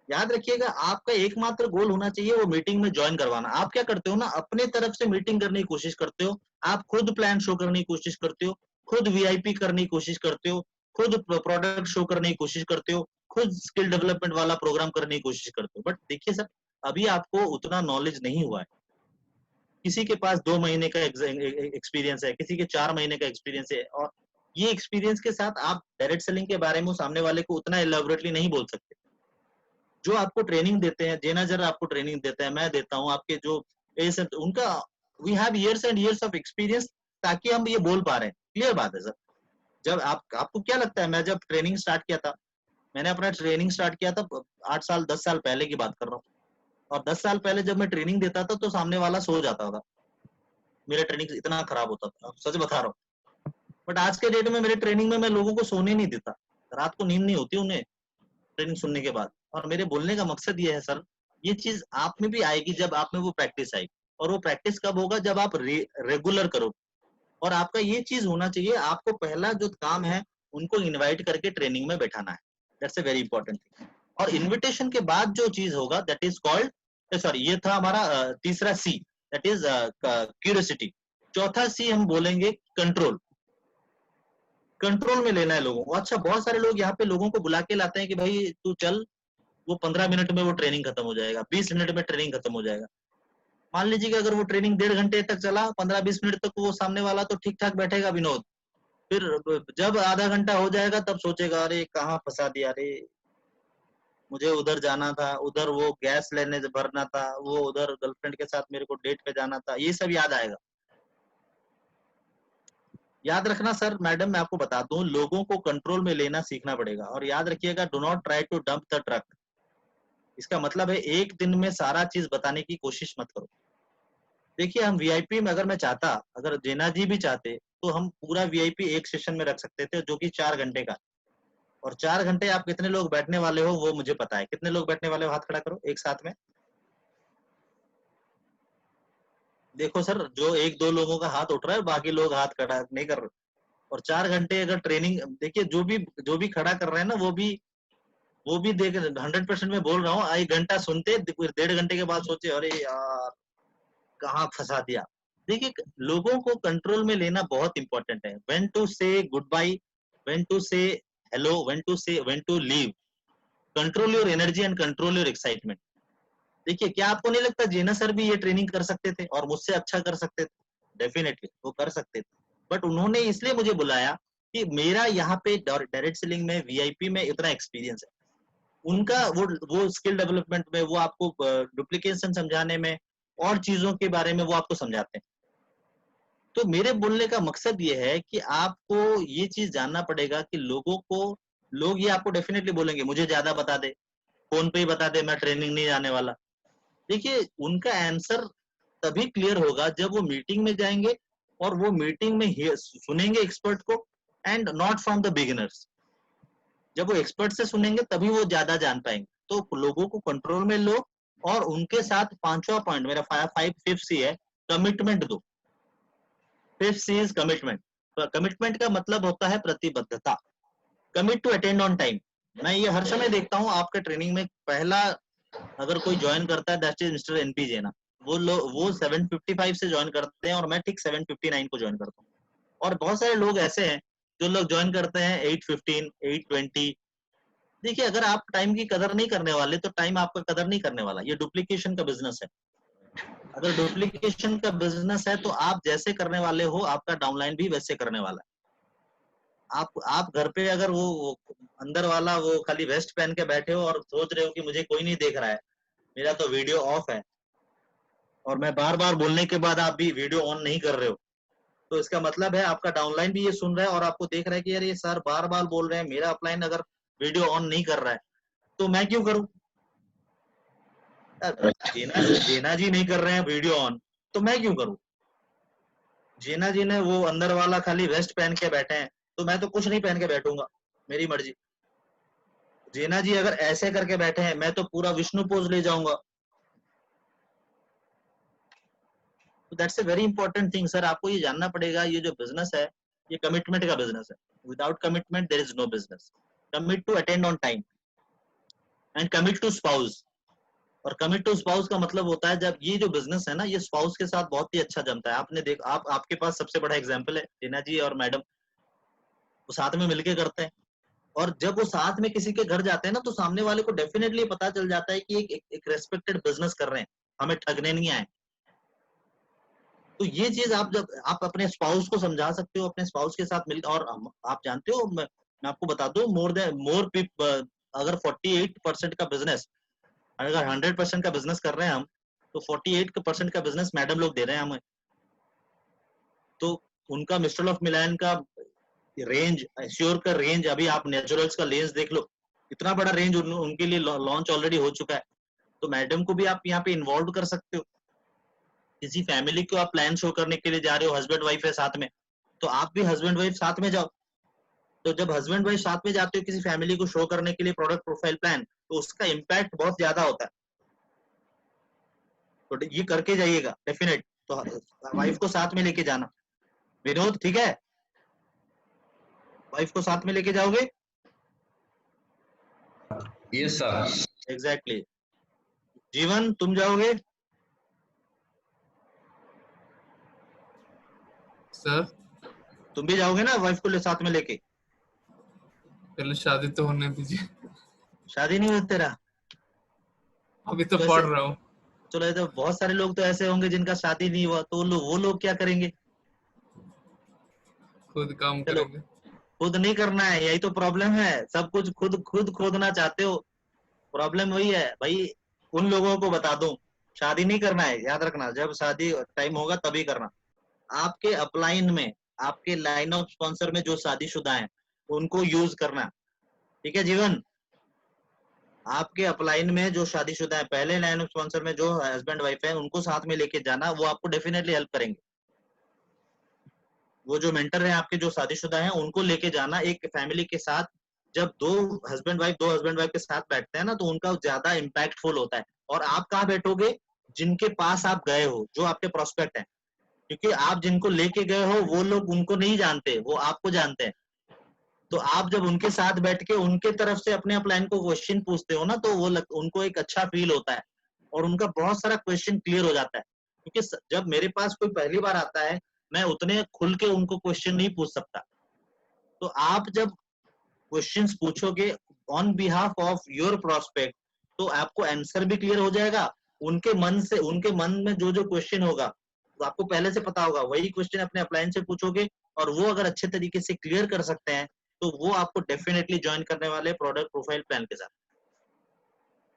S1: याद रखिएगा, आपका एकमात्र गोल होना चाहिए वो मीटिंग में ज्वाइन करवाना। आप क्या करते हो ना, अपने तरफ से मीटिंग करने की कोशिश करते हो, आप खुद प्लान शो करने की कोशिश करते हो, खुद VIP करने की कोशिश करते हो, खुद प्रोडक्ट शो करने की कोशिश करते हो, खुद स्किल डेवलपमेंट वाला प्रोग्राम करने की कोशिश करते हो। बट देखिए सर, अभी आपको उतना नॉलेज नहीं हुआ है, किसी के पास 2 महीने का एक्सपीरियंस है, किसी के 4 महीने का एक्सपीरियंस है, और ये एक्सपीरियंस के साथ आप डायरेक्ट सेलिंग के बारे में सामने वाले को उतना एलेबोरेटली नहीं बोल सकते। जो आपको ट्रेनिंग देते हैं, जेना जरा आपको ट्रेनिंग देता है, मैं देता हूँ, आपके जो उनका we have years and years of experience, ताकि हम ये बोल पा रहे हैं। क्लियर बात है सर। जब आपको क्या लगता है, मैं जब ट्रेनिंग स्टार्ट किया था, मैंने अपना ट्रेनिंग स्टार्ट किया था 8 साल 10 साल पहले की बात कर रहा हूँ, और 10 साल पहले जब मैं ट्रेनिंग देता था तो सामने वाला सो जाता था, मेरा ट्रेनिंग इतना खराब होता था, सच बता रहा हूँ। बट आज के डेट में मेरे ट्रेनिंग में मैं लोगों को सोने नहीं देता, रात को नींद नहीं होती उन्हें ट्रेनिंग सुनने के बाद। और मेरे बोलने का मकसद ये है सर, ये चीज आप में भी आएगी जब आप में वो प्रैक्टिस आएगी, और वो प्रैक्टिस कब होगा, जब आप रेगुलर करो। और आपका ये चीज होना चाहिए, आपको पहला जो काम है उनको इनवाइट करके ट्रेनिंग में बैठाना है, that's a very important thing. और इनविटेशन के बाद जो चीज होगा दैट इज कॉल्ड, सॉरी ये था हमारा तीसरा C, दैट इज क्यूरियोसिटी। चौथा C हम बोलेंगे कंट्रोल। कंट्रोल में लेना है लोगों को। अच्छा, बहुत सारे लोग यहाँ पे लोगों को बुला के लाते हैं कि भाई तू चल, वो 15 मिनट में वो ट्रेनिंग खत्म हो जाएगा, 20 मिनट में ट्रेनिंग खत्म हो जाएगा। मान लीजिए कि अगर वो ट्रेनिंग 1.5 घंटे तक चला, 15-20 मिनट तक वो सामने वाला तो ठीक ठाक बैठेगा विनोद, फिर जब आधा घंटा हो जाएगा तब सोचेगा, अरे कहाँ फंसा दिया, अरे मुझे उधर जाना था, उधर वो गैस लेने भरना था, वो उधर गर्लफ्रेंड के साथ मेरे को डेट पे जाना था, ये सब याद आएगा। याद रखना सर, मैडम मैं आपको बता दूं, लोगों को कंट्रोल में लेना सीखना पड़ेगा। और याद रखिएगा, do not try to dump the truck. इसका मतलब है एक दिन में सारा चीज बताने की कोशिश मत करो। देखिए हम VIP में, अगर मैं चाहता, अगर जेना जी भी चाहते, तो हम पूरा VIP एक सेशन में रख सकते थे, जो कि 4 घंटे का। और 4 घंटे आप कितने लोग बैठने वाले हो वो मुझे पता है। कितने लोग बैठने वाले हो, हाथ खड़ा करो एक साथ में। देखो सर, जो 1-2 लोगों का हाथ उठ रहा है, बाकी लोग हाथ खड़ा नहीं कर रहे। और 4 घंटे अगर ट्रेनिंग, देखिए जो भी खड़ा कर रहे हैं ना, वो भी देख 100% में बोल रहा हूँ, 1 घंटा सुनते, 1.5 घंटे के बाद सोचे अरे यार कहाँ फंसा दिया। देखिए लोगों को कंट्रोल में लेना बहुत इंपॉर्टेंट है। When to say goodbye, when to say hello, when to leave. Control your energy and control your excitement. देखिए, क्या आपको नहीं लगता जेना सर भी ये ट्रेनिंग कर सकते थे और मुझसे अच्छा कर सकते थे? डेफिनेटली वो कर सकते थे, बट उन्होंने इसलिए मुझे बुलाया कि मेरा यहाँ पे डायरेक्ट सेलिंग में, वीआईपी में इतना एक्सपीरियंस है। उनका वो स्किल डेवलपमेंट में, वो आपको डुप्लीकेशन समझाने में और चीजों के बारे में वो आपको समझाते हैं। तो मेरे बोलने का मकसद ये है कि आपको ये चीज जानना पड़ेगा कि लोग ये आपको डेफिनेटली बोलेंगे मुझे ज्यादा बता दे, फोन पे ही बता दे, मैं ट्रेनिंग नहीं जाने वाला। देखिए, उनका आंसर तभी क्लियर होगा जब वो मीटिंग में जाएंगे और वो मीटिंग में सुनेंगे एक्सपर्ट को, and not from the beginners. जब वो एक्सपर्ट से सुनेंगे तभी वो ज्यादा जान पाएंगे। तो लोगों को कंट्रोल में लो और उनके साथ पांचवा पॉइंट मेरा फिफ्थ सी है, कमिटमेंट दो। Fifth C is commitment. Commitment का मतलब होता है प्रतिबद्धता। Commit to attend on time. मैं ये हर समय देखता हूँ आपके ट्रेनिंग में, पहला अगर कोई ज्वाइन करता है दैट इज मिस्टर एनपी जैना। वो 7:55 से ज्वाइन करते हैं और मैं ठीक 7:59 को ज्वाइन करता हूँ। और बहुत सारे लोग ऐसे हैं जो लोग ज्वाइन करते हैं 8:15, 8:20। देखिए, अगर आप टाइम की कदर नहीं करने वाले तो टाइम आपका कदर नहीं करने वाला। ये डुप्लीकेशन का बिजनेस है। अगर डुप्लीकेशन का बिजनेस है तो आप जैसे करने वाले हो आपका डाउनलाइन भी वैसे करने वाला है। आप घर पे अगर वो अंदर वाला वो खाली वेस्ट पहन के बैठे हो और सोच रहे हो कि मुझे कोई नहीं देख रहा है, मेरा तो वीडियो ऑफ है, और मैं बार बार बोलने के बाद आप भी वीडियो ऑन नहीं कर रहे हो, तो इसका मतलब है आपका डाउनलाइन भी ये सुन रहा है और आपको देख रहा है कि यार ये सर बार बार बोल रहे हैं, मेरा अपलाइन अगर वीडियो ऑन नहीं कर रहा है तो मैं क्यों करूं? जेना जी नहीं कर रहे हैं वीडियो ऑन तो मैं क्यों करूं? जेना जी ने वो अंदर वाला खाली वेस्ट पहन के बैठे हैं तो मैं तो कुछ नहीं पहन के बैठूंगा, मेरी मर्जी। जेना जी अगर ऐसे करके बैठे हैं मैं तो पूरा विष्णु पोज ले जाऊंगा। That's a very important thing sir. आपको ये जानना पड़ेगा, ये जो बिजनेस है ये कमिटमेंट का बिजनेस है। Without commitment there is no business. Commit to attend on time and commit to spouse. और कमिट टू स्पाउस का मतलब होता है जब ये जो बिजनेस है ना ये स्पाउस के साथ बहुत ही अच्छा जमता है। आपने देख आपके पास सबसे बड़ा एग्जांपल है टीना जी और मैडम, वो साथ में मिलके करते हैं। और जब वो साथ में किसी के घर जाते हैं ना तो सामने वाले को डेफिनेटली पता चल जाता है कि एक रेस्पेक्टेड बिजनेस कर रहे हैं, हमें ठगने नहीं आए। तो ये चीज आप जब आप अपने स्पाउस को समझा सकते हो, अपने स्पाउस के साथ मिल, और आप जानते हो मैं आपको बता दूं, अगर 48% का बिजनेस, अगर 100% का बिजनेस कर रहे हैं हम, तो 48% का बिजनेस मैडम लोग दे रहे हैं हमें। तो उनका मिस्टर ऑफ मिलान का रेंज, एश्योर का रेंज, अभी आप नेचुरल्स का लेंस देख लो, इतना बड़ा रेंज उनके लिए लॉन्च ऑलरेडी हो चुका है। तो मैडम को भी आप यहाँ पे इन्वॉल्व कर सकते हो। किसी फैमिली को आप प्लान शो करने के लिए जा रहे हो, हस्बैंड वाइफ है साथ में, तो आप भी हस्बैंड वाइफ साथ में जाओ। तो जब हस्बैंड वाइफ साथ में जाते हो किसी फैमिली को शो करने के लिए प्रोडक्ट प्रोफाइल प्लान, तो उसका इम्पैक्ट बहुत ज्यादा होता है। तो ये करके जाइएगा डेफिनेट। तो वाइफ को साथ में लेके जाना। विनोद ठीक है, वाइफ को साथ में लेके जाओगे?
S3: Yes sir.
S1: एग्जैक्टली। जीवन तुम जाओगे?
S6: सर
S1: तुम भी जाओगे ना वाइफ को साथ में लेके?
S6: पहले शादी तो होने दीजिए,
S1: शादी नहीं हुई तेरा?
S6: अभी तो
S1: तो
S6: पढ़
S1: ऐसे
S6: रहा हूँ।
S1: चलो, तो बहुत सारे लोग तो ऐसे होंगे जिनका शादी नहीं हुआ, तो वो लोग क्या करेंगे?
S6: खुद काम
S1: चलो,
S6: करेंगे।
S1: खुद नहीं करना है, यही तो प्रॉब्लम है। सब कुछ खुद खुद खोदना चाहते हो, प्रॉब्लम वही है भाई। उन लोगों को बता दूं, शादी नहीं करना है, याद रखना, जब शादी टाइम होगा तभी करना। आपके अपलाइन में, आपके लाइन ऑफ स्पॉन्सर में जो शादीशुदा हैं उनको यूज करना। ठीक है जीवन? आपके अपलाइन में जो शादीशुदा है, पहले लाइन ऑफ स्पॉन्सर में जो हस्बैंड वाइफ है, उनको साथ में लेके जाना, वो आपको डेफिनेटली हेल्प करेंगे। वो जो मेंटर है आपके जो शादीशुदा हैं उनको लेके जाना एक फैमिली के साथ। जब दो हस्बैंड वाइफ के साथ बैठते हैं ना तो उनका ज्यादा इम्पैक्टफुल होता है। और आप कहाँ बैठोगे? जिनके पास आप गए हो, जो आपके प्रोस्पेक्ट हैं। क्योंकि आप जिनको लेके गए हो वो लोग उनको नहीं जानते, वो आपको जानते हैं। तो आप जब उनके साथ बैठ के उनके तरफ से अपने अपलाइन को क्वेश्चन पूछते हो ना, तो उनको एक अच्छा फील होता है और उनका बहुत सारा क्वेश्चन क्लियर हो जाता है। क्योंकि जब मेरे पास कोई पहली बार आता है, मैं उतने खुल के उनको क्वेश्चन नहीं पूछ सकता। तो आप जब क्वेश्चंस पूछोगे on behalf of your prospect, तो आपको आंसर भी क्लियर हो जाएगा उनके मन में जो जो क्वेश्चन होगा तो आपको पहले से पता होगा, वही क्वेश्चन अपने अपलाइन से पूछोगे और वो अगर अच्छे तरीके से क्लियर कर सकते हैं तो वो आपको डेफिनेटली ज्वाइन करने वाले प्रोडक्ट प्रोफाइल प्लान के साथ।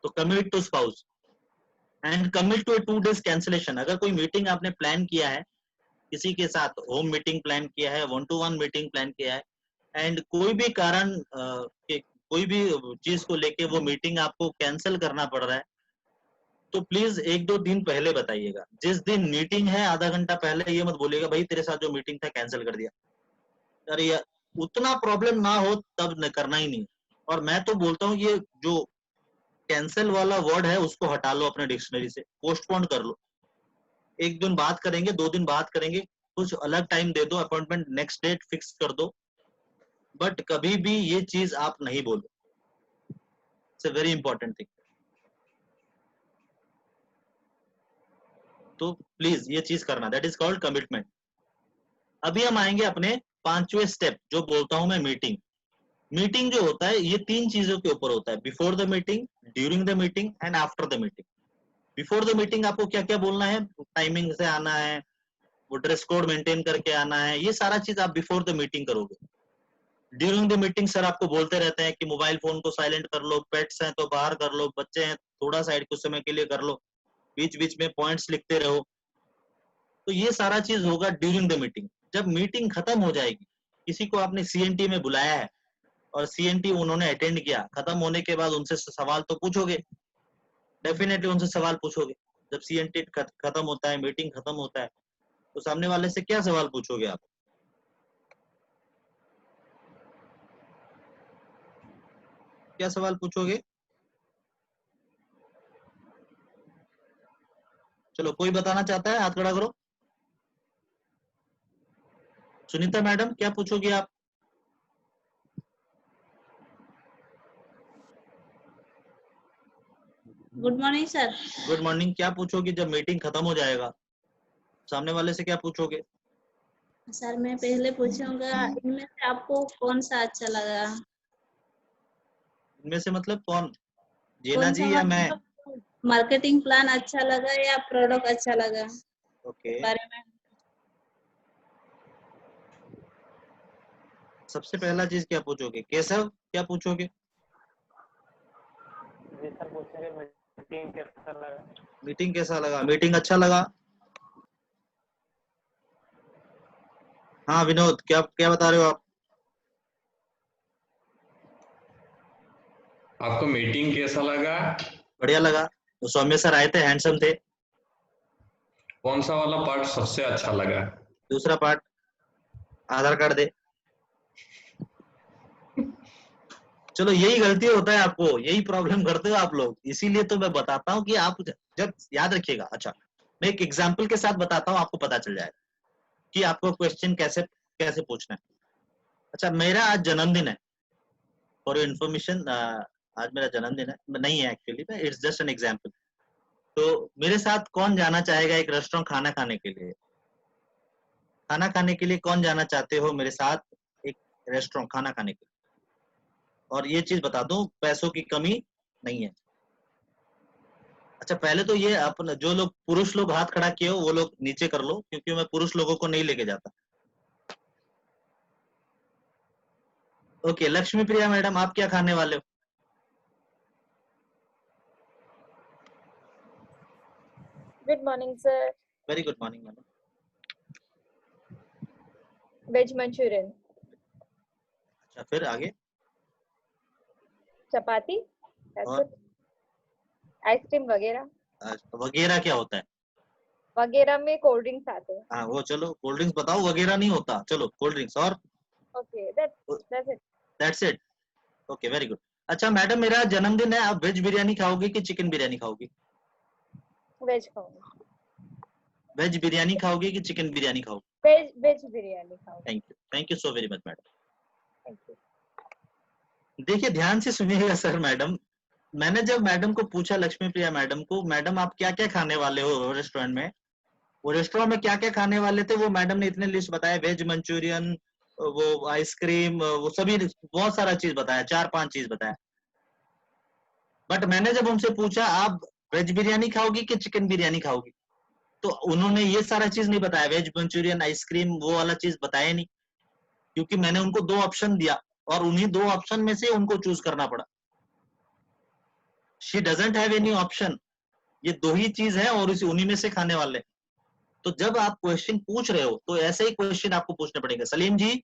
S1: तो commit to spouse and commit to 2 days cancellation. अगर कोई मीटिंग आपने प्लान किया है किसी के साथ, होम मीटिंग प्लान किया है, 1-to-1 मीटिंग प्लान किया है, एंड कोई भी कारण कोई भी चीज को लेके वो मीटिंग आपको कैंसिल करना पड़ रहा है, तो प्लीज 1-2 दिन पहले बताइएगा। जिस दिन मीटिंग है आधा घंटा पहले ये मत बोलिएगा भाई तेरे साथ जो मीटिंग था कैंसिल कर दिया। अरे यार उतना प्रॉब्लम ना हो तब न करना ही नहीं। और मैं तो बोलता हूँ ये जो कैंसिल वाला वर्ड है उसको हटा लो अपने डिक्शनरी से, पोस्टपोन कर लो। 1 दिन बात करेंगे, 2 दिन बात करेंगे, कुछ अलग टाइम दे दो, अपॉइंटमेंट नेक्स्ट डेट फिक्स कर दो, बट कभी भी ये चीज आप नहीं बोलो। It's a very important thing. तो प्लीज ये चीज करना, दैट इज कॉल्ड कमिटमेंट। अभी हम आएंगे अपने 5वें स्टेप जो बोलता हूं मैं मीटिंग। मीटिंग जो होता है ये 3 चीजों के ऊपर होता है, before the meeting, during the meeting and after the meeting. Before the meeting आपको क्या क्या बोलना है, टाइमिंग से आना है, वो ड्रेस कोड मेंटेन करके आना है, ये सारा चीज आप बिफोर द मीटिंग करोगे। ड्यूरिंग द मीटिंग सर आपको बोलते रहते हैं कि मोबाइल फोन को साइलेंट कर लो, पेट्स हैं तो बाहर कर लो, बच्चे हैं थोड़ा साइड कुछ समय के लिए कर लो, बीच बीच में पॉइंट्स लिखते रहो। तो ये सारा चीज होगा ड्यूरिंग द मीटिंग। जब मीटिंग खत्म हो जाएगी, किसी को आपने सीएनटी में बुलाया है और सीएनटी उन्होंने अटेंड किया, खत्म होने के बाद उनसे सवाल तो पूछोगे, डेफिनेटली उनसे सवाल पूछोगे। जब सीएनटी खत्म होता है, मीटिंग खत्म होता है, तो सामने वाले से क्या सवाल पूछोगे आप? क्या सवाल पूछोगे? चलो कोई बताना चाहता है, हाथ खड़ा करो। सुनीता मैडम क्या पूछोगी आप?
S7: Good morning sir.
S1: Good morning. क्या पूछोगी जब मीटिंग खत्म हो जाएगा? सामने वाले से क्या पूछोगे?
S7: सर मैं पहले पूछूंगा इनमें से आपको कौन सा अच्छा लगा।
S1: इनमें से मतलब कौन, जेना
S7: कौन सा
S1: जी या मैं?
S7: मार्केटिंग प्लान अच्छा लगा या प्रोडक्ट अच्छा लगा
S1: ओके।
S7: बारे में।
S1: सबसे पहला चीज क्या पूछोगे? केशव क्या पूछोगे?
S8: जी सर पूछेंगे मीटिंग कैसा लगा।
S1: मीटिंग कैसा लगा? मीटिंग अच्छा लगा। हाँ विनोद क्या क्या बता रहे हो आप?
S3: आपको मीटिंग कैसा लगा?
S1: बढ़िया लगा। तो सौम्य सर आए थे, हैंडसम थे।
S3: कौन सा वाला पार्ट सबसे अच्छा लगा?
S1: दूसरा पार्ट, आधार कार्ड दे। चलो यही गलती होता है आपको, यही प्रॉब्लम करते हो आप लोग, इसीलिए तो मैं बताता हूँ कि आप जब याद रखिएगा। अच्छा मैं एक एग्जाम्पल के साथ बताता हूँ, आपको पता चल जाएगा कि आपको क्वेश्चन कैसे कैसे पूछना है। अच्छा मेरा आज जन्मदिन है, फॉर योर इन्फॉर्मेशन, आज मेरा जन्मदिन है, नहीं है actually, it's just an example. तो मेरे साथ कौन जाना चाहेगा एक रेस्टोरेंट खाना खाने के लिए? खाना खाने के लिए कौन जाना चाहते हो मेरे साथ एक रेस्टोरेंट खाना खाने के लिए? और ये चीज बता दूं, पैसों की कमी नहीं है। अच्छा पहले तो ये अपन जो लोग पुरुष लोग हाथ खड़ा किए हो वो लोग नीचे कर लो, क्योंकि मैं पुरुष लोगों को नहीं लेके जाता। ओके लक्ष्मी प्रिया मैडम आप क्या खाने वाले हो?
S9: Good morning sir.
S1: Very good morning madam.
S9: Veg Manchurian.
S1: अच्छा फिर आगे?
S9: चपाती,
S1: और
S9: आइसक्रीम वगैरह।
S1: वगैरह क्या होता है?
S9: वगैरह में कोल्ड ड्रिंक्स आते हैं।
S1: हाँ वो चलो कोल्ड ड्रिंक्स बताओ, वगैरह नहीं होता, चलो कोल्ड ड्रिंक्स। और
S9: okay that's it.
S1: That's it. Okay very good. अच्छा मैडम मेरा जन्मदिन है, आप वेज बिरयानी खाओगी कि चिकन बिरयानी खाओगी?
S9: वेज खाऊंगी।
S1: वेज बिरयानी खाओगी कि चिकन बिरयानी खाओगी?
S9: वेज बिरयानी खाऊंगी।
S1: Thank you so very much madam.
S9: Thank you.
S1: देखिए ध्यान से सुनिएगा सर। मैडम मैंने जब मैडम को पूछा, लक्ष्मी प्रिया मैडम को, मैडम आप क्या क्या खाने वाले हो रेस्टोरेंट में, वो रेस्टोरेंट में क्या क्या खाने वाले थे वो मैडम ने इतने लिस्ट बताया, वेज मंचूरियन, वो आइसक्रीम, वो सभी बहुत सारा चीज बताया, 4-5 चीज बताया। बट मैंने जब उनसे पूछा आप वेज बिरयानी खाओगी कि चिकन बिरयानी खाओगी? तो उन्होंने ये सारा चीज नहीं बताया, वेज मंचूरियन, आइसक्रीम, वो वाला चीज बताया नहीं, क्योंकि मैंने उनको 2 ऑप्शन दिया और उन्हीं 2 ऑप्शन में से उनको चूज करना पड़ा। She doesn't have any option, ये 2 ही चीज है और उन्हीं में से खाने वाले। तो जब आप क्वेश्चन पूछ रहे हो तो ऐसे ही क्वेश्चन आपको पूछने पड़ेगा। सलीम जी,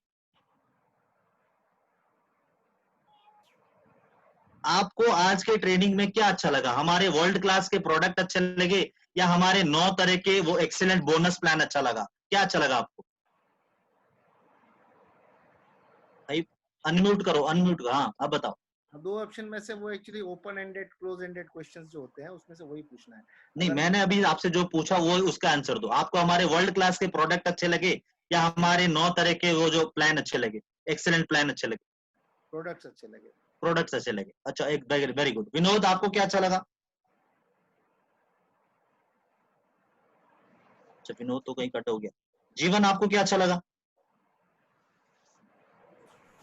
S1: आपको आज के ट्रेनिंग में क्या अच्छा लगा? हमारे वर्ल्ड क्लास के प्रोडक्ट अच्छे लगे या हमारे 9 तरह के वो एक्सीलेंट बोनस प्लान अच्छा लगा? क्या अच्छा लगा आपको? भाई अनम्यूट करो, अनम्यूट। हाँ, अब बताओ।
S4: 2 ऑप्शन में से वो actually open ended close ended questions जो होते हैं उसमें से वही पूछना है।
S1: नहीं, मैंने अभी आपसे जो पूछा वो उसका आंसर दो। आपको हमारे वर्ल्ड क्लास के प्रोडक्ट अच्छे लगे या हमारे 9 तरह के वो जो प्लान अच्छे लगे, एक्सीलेंट प्लान अच्छे लगे?
S4: प्रोडक्ट्स अच्छे लगे।
S1: प्रोडक्ट्स अच्छे लगे। अच्छा, एक वेरी गुड। विनोद, आपको क्या अच्छा लगा? अच्छा, विनोद तो कहीं कट हो गया। जीवन, आपको क्या अच्छा लगा?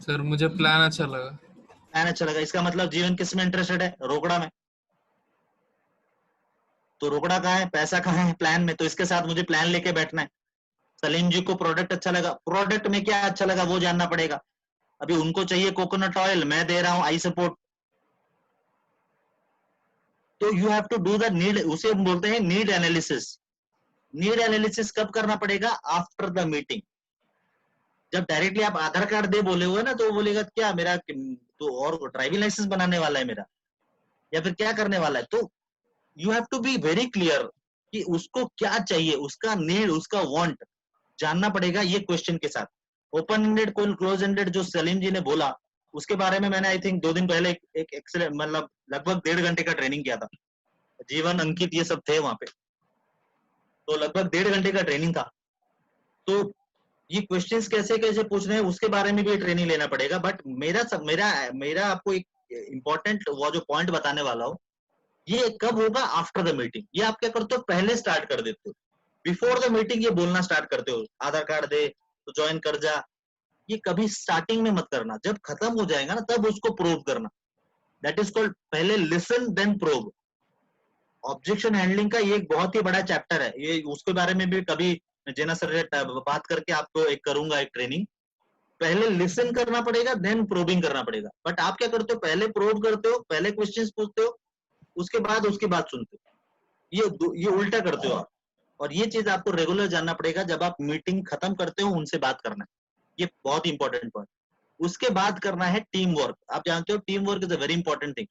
S6: सर मुझे प्लान अच्छा लगा।
S1: प्लान अच्छा लगा, इसका मतलब जीवन किस में इंटरेस्टेड है? रोकड़ा में। तो रोकड़ा कहाँ है, पैसा कहाँ है? प्लान में। तो इसके साथ मुझे प्लान लेके बैठना है। सलीम जी को प्रोडक्ट अच्छा लगा, प्रोडक्ट में क्या अच्छा लगा वो जानना पड़ेगा। अभी उनको चाहिए कोकोनट ऑयल, मैं दे रहा हूं आई सपोर्ट। तो you have to do the need, उसे हम बोलते हैं नीड एनालिसिस। नीड एनालिसिस कब करना पड़ेगा? After the meeting. जब डायरेक्टली आप आधार कार्ड दे बोले हुए ना, तो वो बोलेगा क्या मेरा तो और ड्राइविंग लाइसेंस बनाने वाला है मेरा, या फिर क्या करने वाला है? तो you have to be very clear कि उसको क्या चाहिए, उसका नीड, उसका वांट जानना पड़ेगा ये क्वेश्चन के साथ। ओपन एंडेड, क्लोज एंडेड जो सलीम जी ने बोला उसके बारे में मैंने आई थिंक 2 दिन पहले एक एक्सीलेंट, मतलब लगभग 1.5 घंटे का ट्रेनिंग किया था। जीवन, अंकित, ये सब थे वहां पे, तो लगभग 1.5 घंटे का ट्रेनिंग था। तो ये क्वेश्चंस कैसे कैसे पूछने हैं उसके बारे में भी ट्रेनिंग लेना पड़ेगा। बट मेरा आपको एक इम्पोर्टेंट वो जो पॉइंट बताने वाला हूँ, ये कब होगा? After the meeting. ये आप क्या करते हो? पहले स्टार्ट कर देते हो, बिफोर द मीटिंग ये बोलना स्टार्ट करते हो, आधार कार्ड दे तो ज्वाइन कर जा। ये कभी स्टार्टिंग में मत करना, जब खत्म हो जाएगा ना तब उसको प्रूव करना। दैट इज कॉल्ड पहले listen then prove. Objection handling का ये एक बहुत ही बड़ा चैप्टर है, ये उसके बारे में भी कभी जेना सर से बात करके आपको एक करूंगा एक ट्रेनिंग। पहले लिसन करना पड़ेगा, देन प्रोबिंग करना पड़ेगा। बट आप क्या करते हो? पहले प्रोब करते हो, पहले क्वेश्चंस पूछते हो, उसके बाद उसकी बात सुनते हो। ये उल्टा करते हो आप। और ये चीज आपको रेगुलर जानना पड़ेगा। जब आप मीटिंग खत्म करते हो उनसे बात करना है, ये बहुत इंपॉर्टेंट पॉइंट। उसके बाद करना है टीम वर्क। आप जानते हो team work is a very important thing.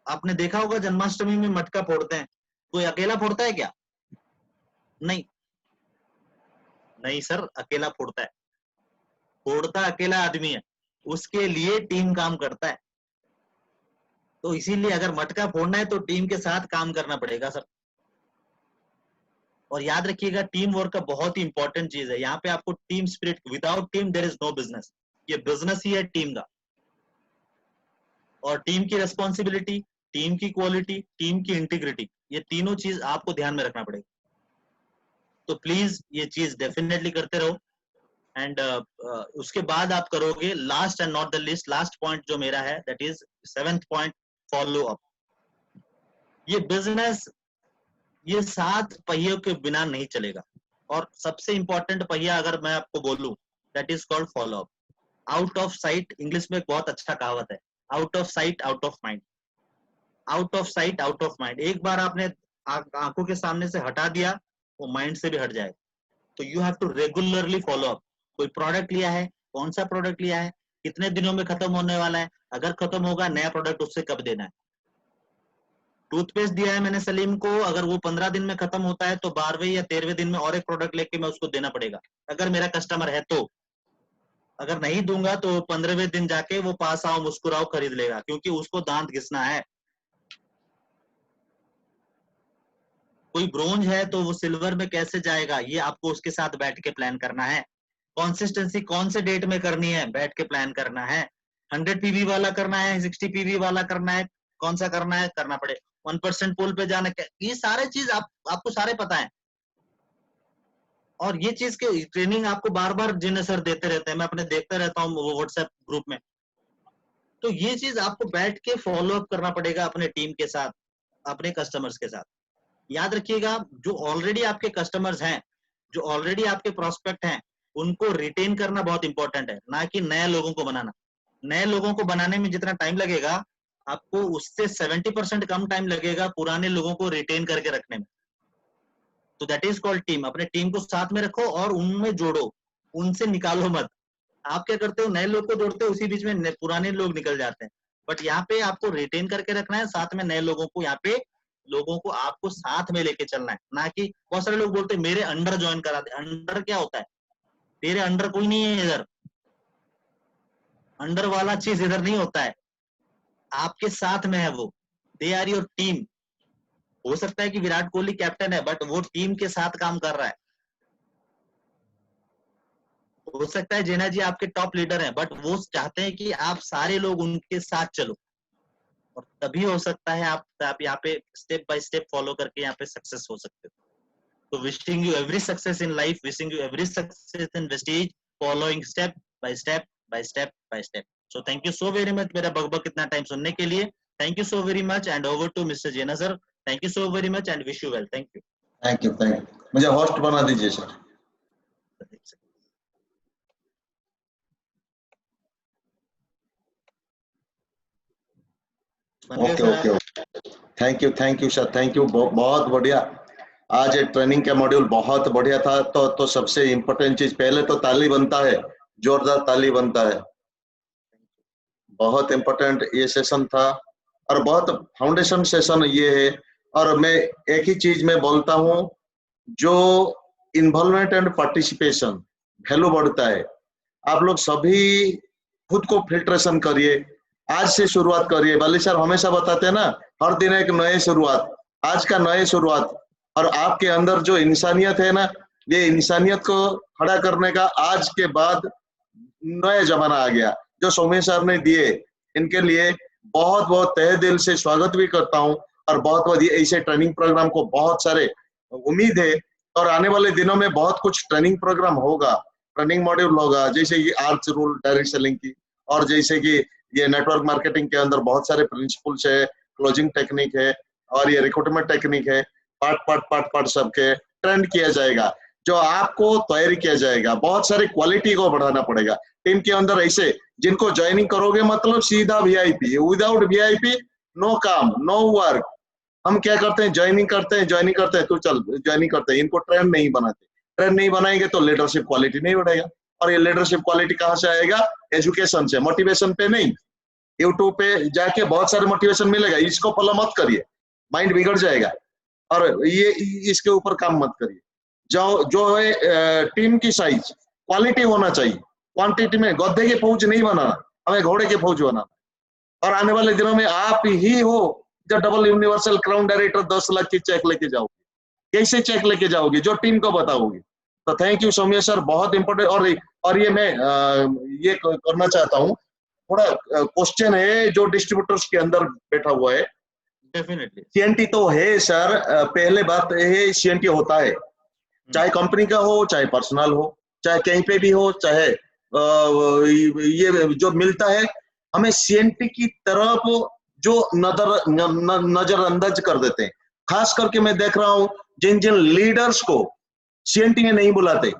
S1: आपने देखा होगा जन्माष्टमी में मटका फोड़ते हैं, कोई अकेला फोड़ता है क्या? नहीं, नहीं सर, अकेला फोड़ता है? फोड़ता अकेला आदमी है, उसके लिए टीम काम करता है। तो इसीलिए अगर मटका फोड़ना है तो टीम के साथ काम करना पड़ेगा सर। और याद रखिएगा टीम वर्क का बहुत ही इंपॉर्टेंट चीज है। यहाँ पे आपको team spirit, without team there is no business. ये बिजनेस ही है टीम का। और टीम की रिस्पॉन्सिबिलिटी, टीम की क्वालिटी, टीम की इंटीग्रिटी, ये तीनों चीज आपको ध्यान में रखना पड़ेगा। तो प्लीज ये चीज डेफिनेटली करते रहो। एंड उसके बाद आप करोगे last and not the least, last point जो मेरा है that is 7th point, follow up. ये बिजनेस ये 7 पहियों के बिना नहीं चलेगा। और सबसे इंपॉर्टेंट पहिया अगर मैं आपको बोलूं that is called follow up. Out of site, English में एक बहुत अच्छा कहावत है, out of sight out of mind. Out of sight out of mind, एक बार आपने आंखों के सामने से हटा दिया वो माइंड से भी हट जाएगा। तो you have to regularly follow up. कोई प्रोडक्ट लिया है, कौन सा प्रोडक्ट लिया है, कितने दिनों में खत्म होने वाला है, अगर खत्म होगा नया प्रोडक्ट उससे कब देना है। टूथपेस्ट दिया है मैंने सलीम को, अगर वो 15 दिन में खत्म होता है तो 12वें या 13वें दिन में और एक प्रोडक्ट लेके मैं उसको देना पड़ेगा, अगर मेरा कस्टमर है तो। अगर नहीं दूंगा तो 15वें दिन जाके वो पास आओ मुस्कुराओ खरीद लेगा, क्योंकि उसको दांत घिसना है। कोई ब्रोंज है तो वो सिल्वर में कैसे जाएगा, ये आपको उसके साथ बैठ के प्लान करना है। कंसिस्टेंसी कौन से डेट में करनी है, बैठ के प्लान करना है। 100 पीवी वाला करना है, 60 पीवी वाला करना है, कौन सा करना है, करना पड़े। 1% पुल पे जाना, ये सारे चीज आपको सारे पता है। और ये चीज के ट्रेनिंग आपको बार बार जिन्हें सर देते रहते हैं, मैं अपने देखता रहता हूँ वो व्हाट्सएप ग्रुप में। तो ये चीज आपको बैठ के फॉलो अप करना पड़ेगा अपने टीम के साथ। अपने कस्टमर्स के साथ। याद रखिएगा, जो ऑलरेडी आपके कस्टमर्स हैं, जो ऑलरेडी आपके प्रोस्पेक्ट हैं, उनको रिटेन करना बहुत इंपॉर्टेंट है, ना कि नए लोगों को बनाना। नए लोगों को बनाने में जितना टाइम लगेगा, आपको उससे 70% कम टाइम लगेगा पुराने लोगों को रिटेन करके रखने में। तो दैट इज कॉल्ड टीम। अपने टीम को साथ में रखो और उनमें जोड़ो, उनसे निकालो मत। आप क्या करते हो, नए लोग को जोड़ते हो, उसी बीच में पुराने लोग निकल जाते हैं। बट यहाँ पे आपको रिटेन करके रखना है, साथ में नए लोगों को, यहाँ पे लोगों को आपको साथ में लेके चलना है। ना कि बहुत सारे लोग बोलते हैं मेरे अंडर ज्वाइन करा दे। अंडर क्या होता है? तेरे अंडर कोई नहीं है इधर। अंडर वाला चीज इधर नहीं होता है, आपके साथ में है वो। They are your team. हो सकता है कि विराट कोहली कैप्टन है, बट वो टीम के साथ काम कर रहा है। हो सकता है जेना जी आपके टॉप लीडर हैं, बट वो चाहते हैं कि आप सारे लोग उनके साथ चलो, और तभी हो सकता है आप यहाँ पे स्टेप बाय स्टेप फॉलो करके यहाँ पे सक्सेस हो सकते हो। तो wishing you every success in life, wishing you every success in Vestige, following step by step by step by step. So thank you so very much मेरा बकबक इतना टाइम सुनने के लिए। Thank you so very much and over to mister Jena sir. Thank you so very much and wish you well. Thank you.
S10: Thank you, thank you. मुझे होस्ट बना दीजिए sir. Okay okay, thank you sir, thank you. बहुत बढ़िया। आज ट्रेनिंग का मॉड्यूल बहुत बढ़िया था। तो सबसे इम्पोर्टेंट चीज, पहले तो ताली बनता है, जोरदार ताली बनता है। बहुत इम्पोर्टेंट ये सेशन था और बहुत फाउंडेशन सेशन ये है। और मैं एक ही चीज में बोलता हूँ, जो इन्वॉल्वमेंट एंड पार्टिसिपेशन वैल्यू बढ़ता है। आप लोग सभी खुद को फिल्ट्रेशन करिए, आज से शुरुआत करिए। बाली सर हमेशा बताते हैं ना, हर दिन एक नए शुरुआत, आज का नए शुरुआत। और आपके अंदर जो इंसानियत है ना, ये इंसानियत को खड़ा करने का आज के बाद नया जमाना आ गया, जो सौम्य सर ने दिए। इनके लिए बहुत बहुत तहे दिल से स्वागत भी करता हूँ। और बहुत बहुत ऐसे ट्रेनिंग प्रोग्राम को बहुत सारे उम्मीद है, और आने वाले दिनों में बहुत कुछ ट्रेनिंग प्रोग्राम होगा, ट्रेनिंग मॉड्यूल होगा, जैसे कि आर्च रूल डायरेक्ट सेलिंग की, और जैसे कि ये नेटवर्क मार्केटिंग के अंदर बहुत सारे प्रिंसिपल्स है, क्लोजिंग टेक्निक है, और ये रिक्रूटमेंट टेक्निक है। पार्ट सबके ट्रेंड किया जाएगा, जो आपको तैयारी किया जाएगा। बहुत सारी क्वालिटी को बढ़ाना पड़ेगा टीम के अंदर। ऐसे जिनको ज्वाइनिंग करोगे मतलब सीधा वीआईपी, विदाउट वीआईपी नो काम, नो वर्क। हम क्या करते हैं, ज्वाइनिंग करते हैं, तो चल ज्वाइनिंग करते हैं, इनको ट्रेंड नहीं बनाते। ट्रेंड नहीं बनाएंगे तो लीडरशिप क्वालिटी नहीं बढ़ेगा। और ये लीडरशिप क्वालिटी कहाँ से आएगा? एजुकेशन से, मोटिवेशन पे नहीं। यूट्यूब पे जाके बहुत सारे मोटिवेशन मिलेगा, इसको फॉलो मत करिए, माइंड बिगड़ जाएगा। और ये इसके ऊपर काम मत करिए। जो है टीम की साइज, क्वालिटी होना चाहिए। क्वांटिटी में गधे की फौज नहीं बनाना, हमें घोड़े की फौज बनाना। और आने वाले दिनों में आप ही हो जो double universal crown director 10 lakh की चेक लेके जाओगे। कैसे चेक लेके जाओगे? जो टीम को बताओगे। तो थैंक यू सौम्य सर, बहुत इंपॉर्टेंट। और ये मैं ये करना चाहता हूँ, थोड़ा क्वेश्चन है जो डिस्ट्रीब्यूटर्स के अंदर बैठा हुआ है।
S1: डेफिनेटली
S10: सीएनटी तो है सर, पहले बात है सीएनटी होता है, चाहे कंपनी का हो, चाहे पर्सनल हो, चाहे कहीं पे भी हो, चाहे ये जो मिलता है, हमें सीएनटी की तरफ जो नजरअंदाज कर देते हैं। खास करके मैं देख रहा हूं, जिन जिन लीडर्स को सीएनटी में नहीं बुलाते,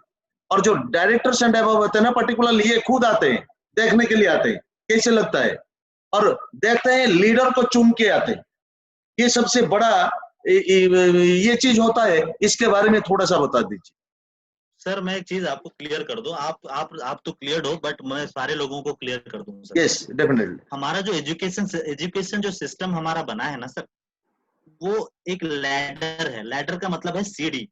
S10: और जो डायरेक्टर्स एंड अबव होते हैं ना, पर्टिकुलर ये खुद आते हैं, देखने के लिए आते हैं कैसे लगता है, और देखते हैं लीडर को चुन के आते हैं। ये सबसे बड़ा ये चीज होता है। इसके बारे में थोड़ा सा बता दीजिए
S1: सर। मैं एक चीज आपको क्लियर कर दूं, आप तो क्लियर हो, बट मैं सारे लोगों को क्लियर कर दूं सर।
S10: Yes definitely.
S1: हमारा जो एजुकेशन जो सिस्टम हमारा बना है ना सर, वो एक लैडर है। लैडर का मतलब है सीढ़ी,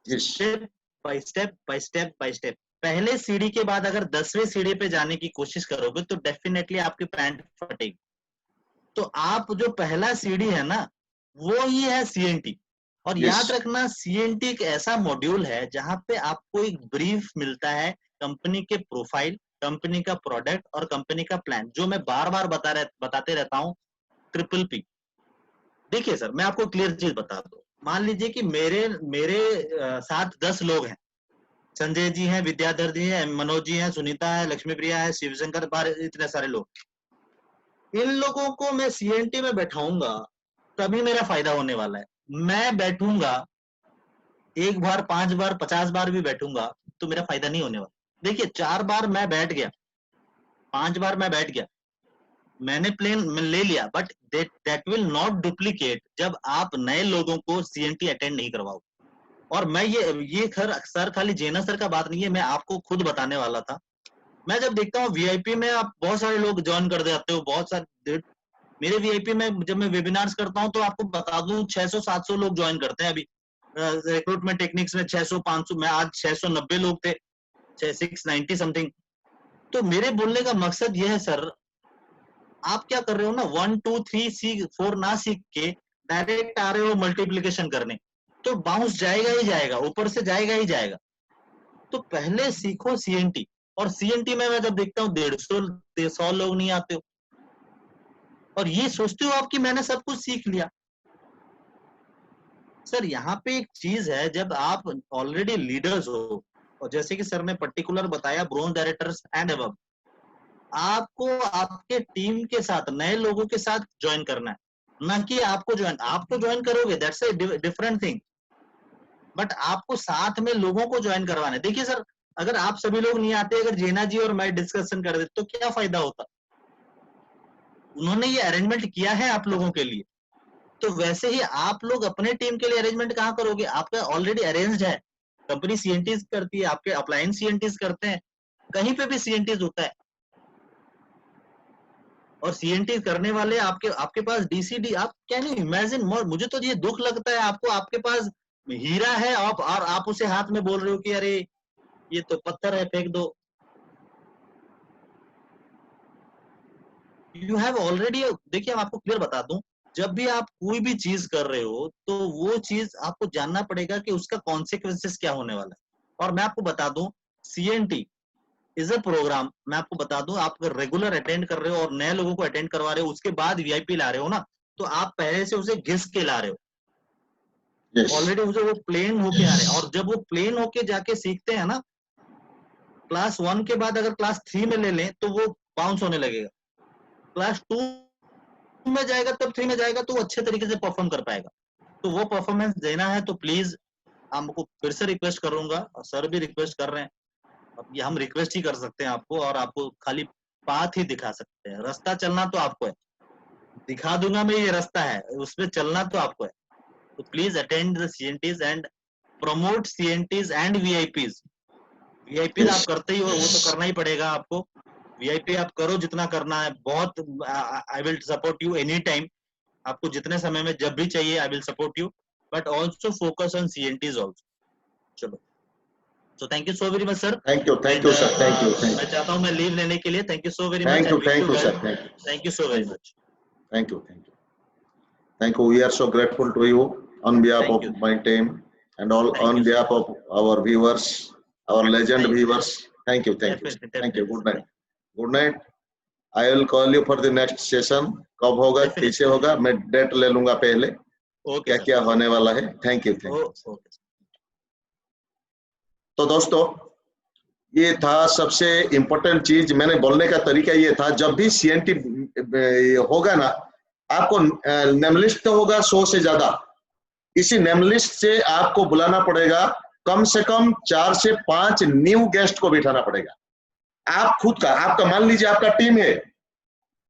S1: step by step by step by step. पहले सीढ़ी के बाद अगर 10वें सीढ़ी पे जाने की कोशिश करोगे तो डेफिनेटली आपकी पैंट फटेगी। तो आप जो पहला सीढ़ी है ना, वो ही है सीएनटी। और याद रखना, सीएनटी एक ऐसा मॉड्यूल है जहां पे आपको एक ब्रीफ मिलता है, कंपनी के प्रोफाइल, कंपनी का प्रोडक्ट और कंपनी का प्लान, जो मैं बार बार बताते रहता हूँ, ट्रिपल पी। देखिए सर, मैं आपको क्लियर चीज बता दूं। मान लीजिए कि मेरे साथ 10 लोग हैं। संजय जी हैं, विद्याधर जी हैं, मनोज जी हैं, सुनीता है, लक्ष्मी प्रिया है, शिवशंकर, इतने सारे लोग। इन लोगों को मैं सीएनटी में बैठाऊंगा तभी मेरा फायदा होने वाला है। मैं बैठूंगा 1 बार 5 बार 50 बार भी बैठूंगा तो मेरा फायदा नहीं होने वाला। देखिए 4 बार मैं बैठ गया, 5 बार मैं बैठ गया, मैंने प्लेन ले लिया, but that will not duplicate जब आप नए लोगों को सीएनटी अटेंड नहीं करवाओ। और मैं ये सर खाली जेना सर का बात नहीं है, मैं आपको खुद बताने वाला था। मैं जब देखता हूँ वीआईपी में आप बहुत सारे लोग ज्वाइन कर जाते हो, बहुत सारे मेरे वीआईपी में जब मैं वेबिनार्स करता हूँ तो आपको बता दूं 600-700 लोग ज्वाइन करते हैं। अभी रिक्रूटमेंट टेक्निक्स में 600-500, मैं आज 690 लोग थे, 690 समथिंग। तो मेरे बोलने का मकसद यह है सर, आप क्या कर रहे हो ना, 1 2 3 4 ना सीख के डायरेक्ट आ रहे हो मल्टीप्लिकेशन करने, तो बाउंस जाएगा ही जाएगा, ऊपर से जाएगा ही जाएगा। तो पहले सीखो सीएनटी। और सीएनटी में मैं जब देखता हूँ 150-100 लोग नहीं आते हो, और ये सोचते हो आप कि मैंने सब कुछ सीख लिया। सर यहाँ पे एक चीज है, जब आप ऑलरेडी लीडर्स हो, और जैसे कि सर ने पर्टिकुलर बताया ब्रोंज डायरेक्टर्स एंड अबव, आपको आपके टीम के साथ नए लोगों के साथ ज्वाइन करना है, ना कि आपको ज्वाइन करोगे, that's a different thing, but आपको साथ में लोगों को ज्वाइन करवाना है। देखिए सर, अगर आप सभी लोग नहीं आते, अगर जेना जी और मैं डिस्कशन कर देते तो क्या फायदा होता? उन्होंने ये अरेंजमेंट किया है आप लोगों के लिए, तो वैसे ही आप लोग अपने टीम के लिए अरेंजमेंट कहाँ करोगे? आपका ऑलरेडी अरेंज्ड है, कंपनी सीएनटीज करती है, आपके अप्लायंस सीएनटीज करते हैं, कहीं पे भी सीएनटीज होता है। और सीएनटी करने वाले आपके पास डीसीडी, आप कैन यू इमेजिन? मुझे तो ये दुख लगता है, आपके पास हीरा है और आप उसे हाथ में बोल रहे हो कि अरे ये तो पत्थर है, फेंक दो। यू हैव ऑलरेडी, देखिए मैं आपको क्लियर बता दूं, जब भी आप कोई भी चीज कर रहे हो तो वो चीज आपको जानना पड़ेगा कि उसका कॉन्सिक्वेंसेस क्या होने वाला है। और मैं आपको बता दूं, सीएनटी इज अ प्रोग्राम, मैं आपको बता दूं, आप रेगुलर अटेंड कर रहे हो और नए लोगों को अटेंड करवा रहे हो, उसके बाद वीआईपी ला रहे हो ना, तो आप पहले से उसे घिस के ला रहे हो, ऑलरेडी उसे वो प्लेन होके आ रहे हैं। और जब वो प्लेन होके जाके सीखते हैं ना, क्लास 1 के बाद अगर क्लास 3 में ले लें तो वो बाउंस होने लगेगा, क्लास 2 में जाएगा तब 3 में जाएगा तो वो अच्छे तरीके से परफॉर्म कर पाएगा। तो वो परफॉर्मेंस देना है तो प्लीज आपको फिर से रिक्वेस्ट करूंगा, और सर भी रिक्वेस्ट कर रहे हैं, अब ये हम रिक्वेस्ट ही कर सकते हैं आपको, और आपको खाली पाथ ही दिखा सकते हैं, रास्ता चलना तो आपको है, दिखा दूंगा मैं ये रास्ता है, उसमें चलना तो आपको है। तो please attend the CNTs and promote CNTs and VIPs. VIP आप करते ही हो, वो तो करना ही पड़ेगा आपको, वीआईपी आप करो जितना करना है, बहुत I will support you any time, आपको जितने समय में जब भी चाहिए I will support you, but also focus on CNTs also. चलो, so thank you so very much sir.
S10: Thank you sir, thank you.
S1: मैं चाहता हूँ मैं लीव लेने के लिए, thank you so very much.
S10: Thank you sir,
S1: thank you so very much.
S10: Thank you. We are so grateful to you on behalf of my team and all, on behalf of our viewers, our legend viewers. Thank you. Good night. I will call you for the next session. कब होगा, कैसे होगा, मैं डेट ले लूंगा पहले, क्या होने वाला है। Thank you. तो दोस्तों, ये था सबसे इम्पोर्टेंट चीज, मैंने बोलने का तरीका ये था, जब भी सीएनटी होगा ना, आपको नेम लिस्ट तो होगा 100 से ज्यादा, इसी नेम लिस्ट से आपको बुलाना पड़ेगा कम से कम 4 से 5 न्यू गेस्ट को बिठाना पड़ेगा। आप खुद का, आपका मान लीजिए आपका टीम है,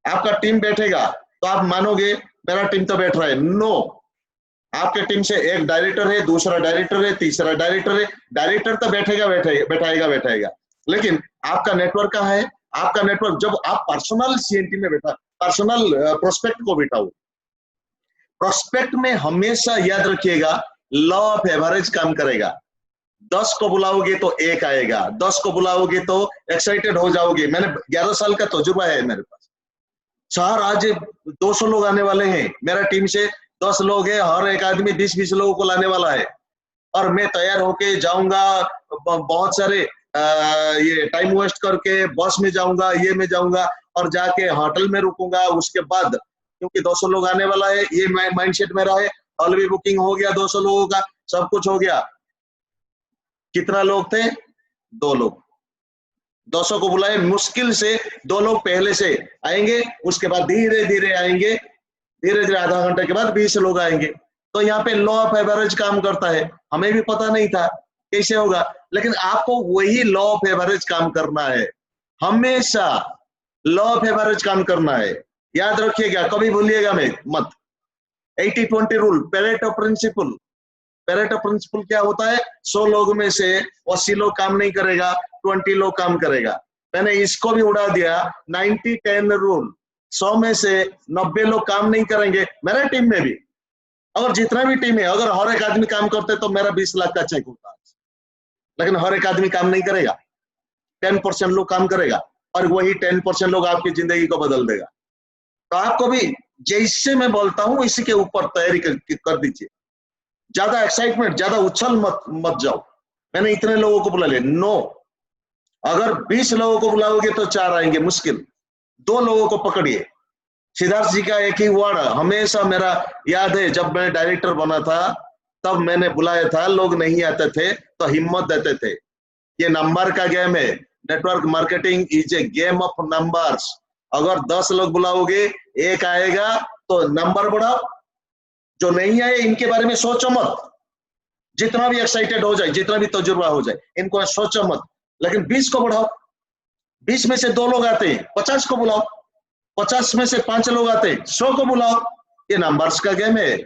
S10: आपका टीम बैठेगा तो आप मानोगे मेरा टीम तो बैठ रहा है, नो, आपके टीम से एक डायरेक्टर है, दूसरा डायरेक्टर है, तीसरा डायरेक्टर है, डायरेक्टर तो बैठाएगा, लेकिन आपका नेटवर्क कहाँ है? आपका नेटवर्क जब आप पर्सनल सीएनटी में बैठा, पर्सनल प्रोस्पेक्ट को बिठाओ, प्रोस्पेक्ट में हमेशा याद रखिएगा लॉ ऑफ एवरेज काम करेगा। 10 को बुलाओगे तो 1 आएगा, 10 को बुलाओगे तो एक्साइटेड हो जाओगे। मैंने 11 साल का तजुर्बा है मेरे पास। सर आज 200 लोग आने वाले हैं, मेरा टीम से 10 लोग है, हर एक आदमी 20-20 लोगों को लाने वाला है, और मैं तैयार होके जाऊंगा, बहुत सारे ये टाइम वेस्ट करके बस में जाऊंगा, ये में जाऊंगा, और जाके होटल में रुकूंगा। उसके बाद क्योंकि 200 लोग आने वाला है, ये माइंडसेट मेरा है, हॉल भी बुकिंग हो गया 200 लोगों का, सब कुछ हो गया। कितना लोग थे? 2 लोग। 200 को बुलाए, मुश्किल से 2 लोग पहले से आएंगे, उसके बाद धीरे धीरे आएंगे, धीरे धीरे आधा घंटे के बाद 20 लोग आएंगे। तो यहाँ पे लॉ ऑफ एवरेज काम करता है, हमें भी पता नहीं था कैसे होगा, लेकिन आपको वही लॉ ऑफ एवरेज काम करना है, हमेशा लॉ ऑफ एवरेज काम करना है। याद रखिएगा, कभी भूलिएगा मत। 80-20 rule, Pareto principle. Pareto principle क्या होता है? 100 लोग में से 80 लोग काम नहीं करेगा, 20 लोग काम करेगा। मैंने इसको भी उड़ा दिया, 90-10 रूल। 100 में से 90 लोग काम नहीं करेंगे। मेरे टीम में भी, अगर जितना भी टीम है, अगर हर एक आदमी काम करते तो मेरा 20 लाख का चेक होता, लेकिन हर एक आदमी काम नहीं करेगा, 10% लोग काम करेगा, और वही 10% लोग आपकी जिंदगी को बदल देगा। तो आपको भी जैसे मैं बोलता हूं इसी के ऊपर तैयारी कर दीजिए। ज्यादा एक्साइटमेंट, ज्यादा उछल मत जाओ। मैंने इतने लोगों को बुला लिया, नो। अगर 20 लोगों को बुलाओगे तो 4 आएंगे मुश्किल। 2 लोगों को पकड़िए। सिद्धार्थ जी का एक ही वर्ड हमेशा मेरा याद है, जब मैं डायरेक्टर बना था तब मैंने बुलाया था, लोग नहीं आते थे तो हिम्मत देते थे। ये नंबर का गेम है, network marketing is a game of numbers. अगर 10 लोग बुलाओगे, 1 आएगा तो नंबर बढ़ाओ। जो नहीं आए इनके बारे में सोचो मत, जितना भी एक्साइटेड हो जाए, जितना भी तजुर्बा हो जाए, इनको सोचो मत, लेकिन 20 को बढ़ाओ। 20 में से 2 लोग आते हैं, 50 को बुलाओ। 50 में से 5 लोग आते हैं, 100 को बुलाओ। ये नंबर्स का गेम है।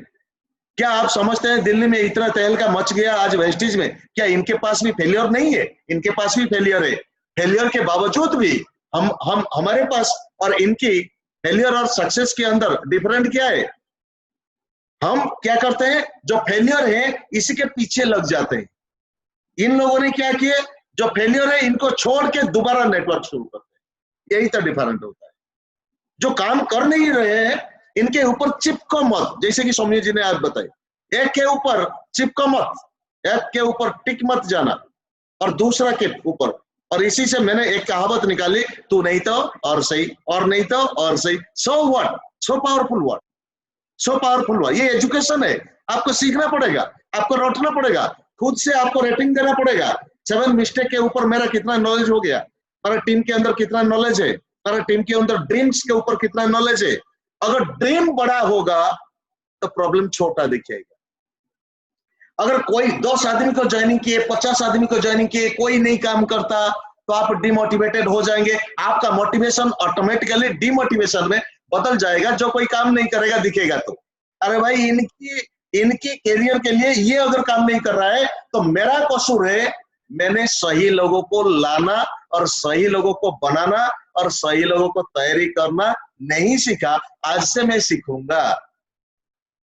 S10: क्या आप समझते हैं दिल्ली में इतना तहलका मच गया आज वेस्टिज में, क्या इनके पास भी फेलियर नहीं है? इनके पास भी फेलियर है। फेलियर के बावजूद भी हम हमारे पास और इनकी फेलियर और सक्सेस के अंदर डिफरेंट क्या है? हम क्या करते हैं, जो फेलियर है इसी के पीछे लग जाते हैं। इन लोगों ने क्या किया, जो फेलियर है इनको छोड़ के दोबारा नेटवर्क शुरू करते हैं। यही तो डिफरेंट होता है। जो काम कर नहीं रहे हैं इनके ऊपर चिपको मत, जैसे कि सौम्य जी ने आज बताई, एक के ऊपर चिपको मत, एक के ऊपर टिक मत जाना और दूसरा के ऊपर। और इसी से मैंने एक कहावत निकाली, तू नहीं तो और सही, और नहीं तो और सही। So what, so powerful word, so powerful word. ये एजुकेशन है, आपको सीखना पड़ेगा, आपको रटना पड़ेगा, खुद से आपको रेटिंग देना पड़ेगा। 7 मिस्टेक के ऊपर मेरा कितना नॉलेज हो गया, मेरा टीम के अंदर कितना नॉलेज है, मेरा टीम के अंदर ड्रीम्स के ऊपर कितना नॉलेज है। अगर ड्रीम बड़ा होगा तो प्रॉब्लम छोटा दिखेगा। अगर कोई 10 आदमी को ज्वाइनिंग किए, 50 आदमी को ज्वाइनिंग किए, कोई नहीं काम करता तो आप डिमोटिवेटेड हो जाएंगे। आपका मोटिवेशन ऑटोमेटिकली डिमोटिवेशन में बदल जाएगा। जो कोई काम नहीं करेगा दिखेगा तो, अरे भाई इनकी कैरियर के लिए ये अगर काम नहीं कर रहा है तो मेरा कसूर है। मैंने सही लोगों को लाना और सही लोगों को बनाना और सही लोगों को तैयारी करना नहीं सीखा, आज से मैं सीखूंगा।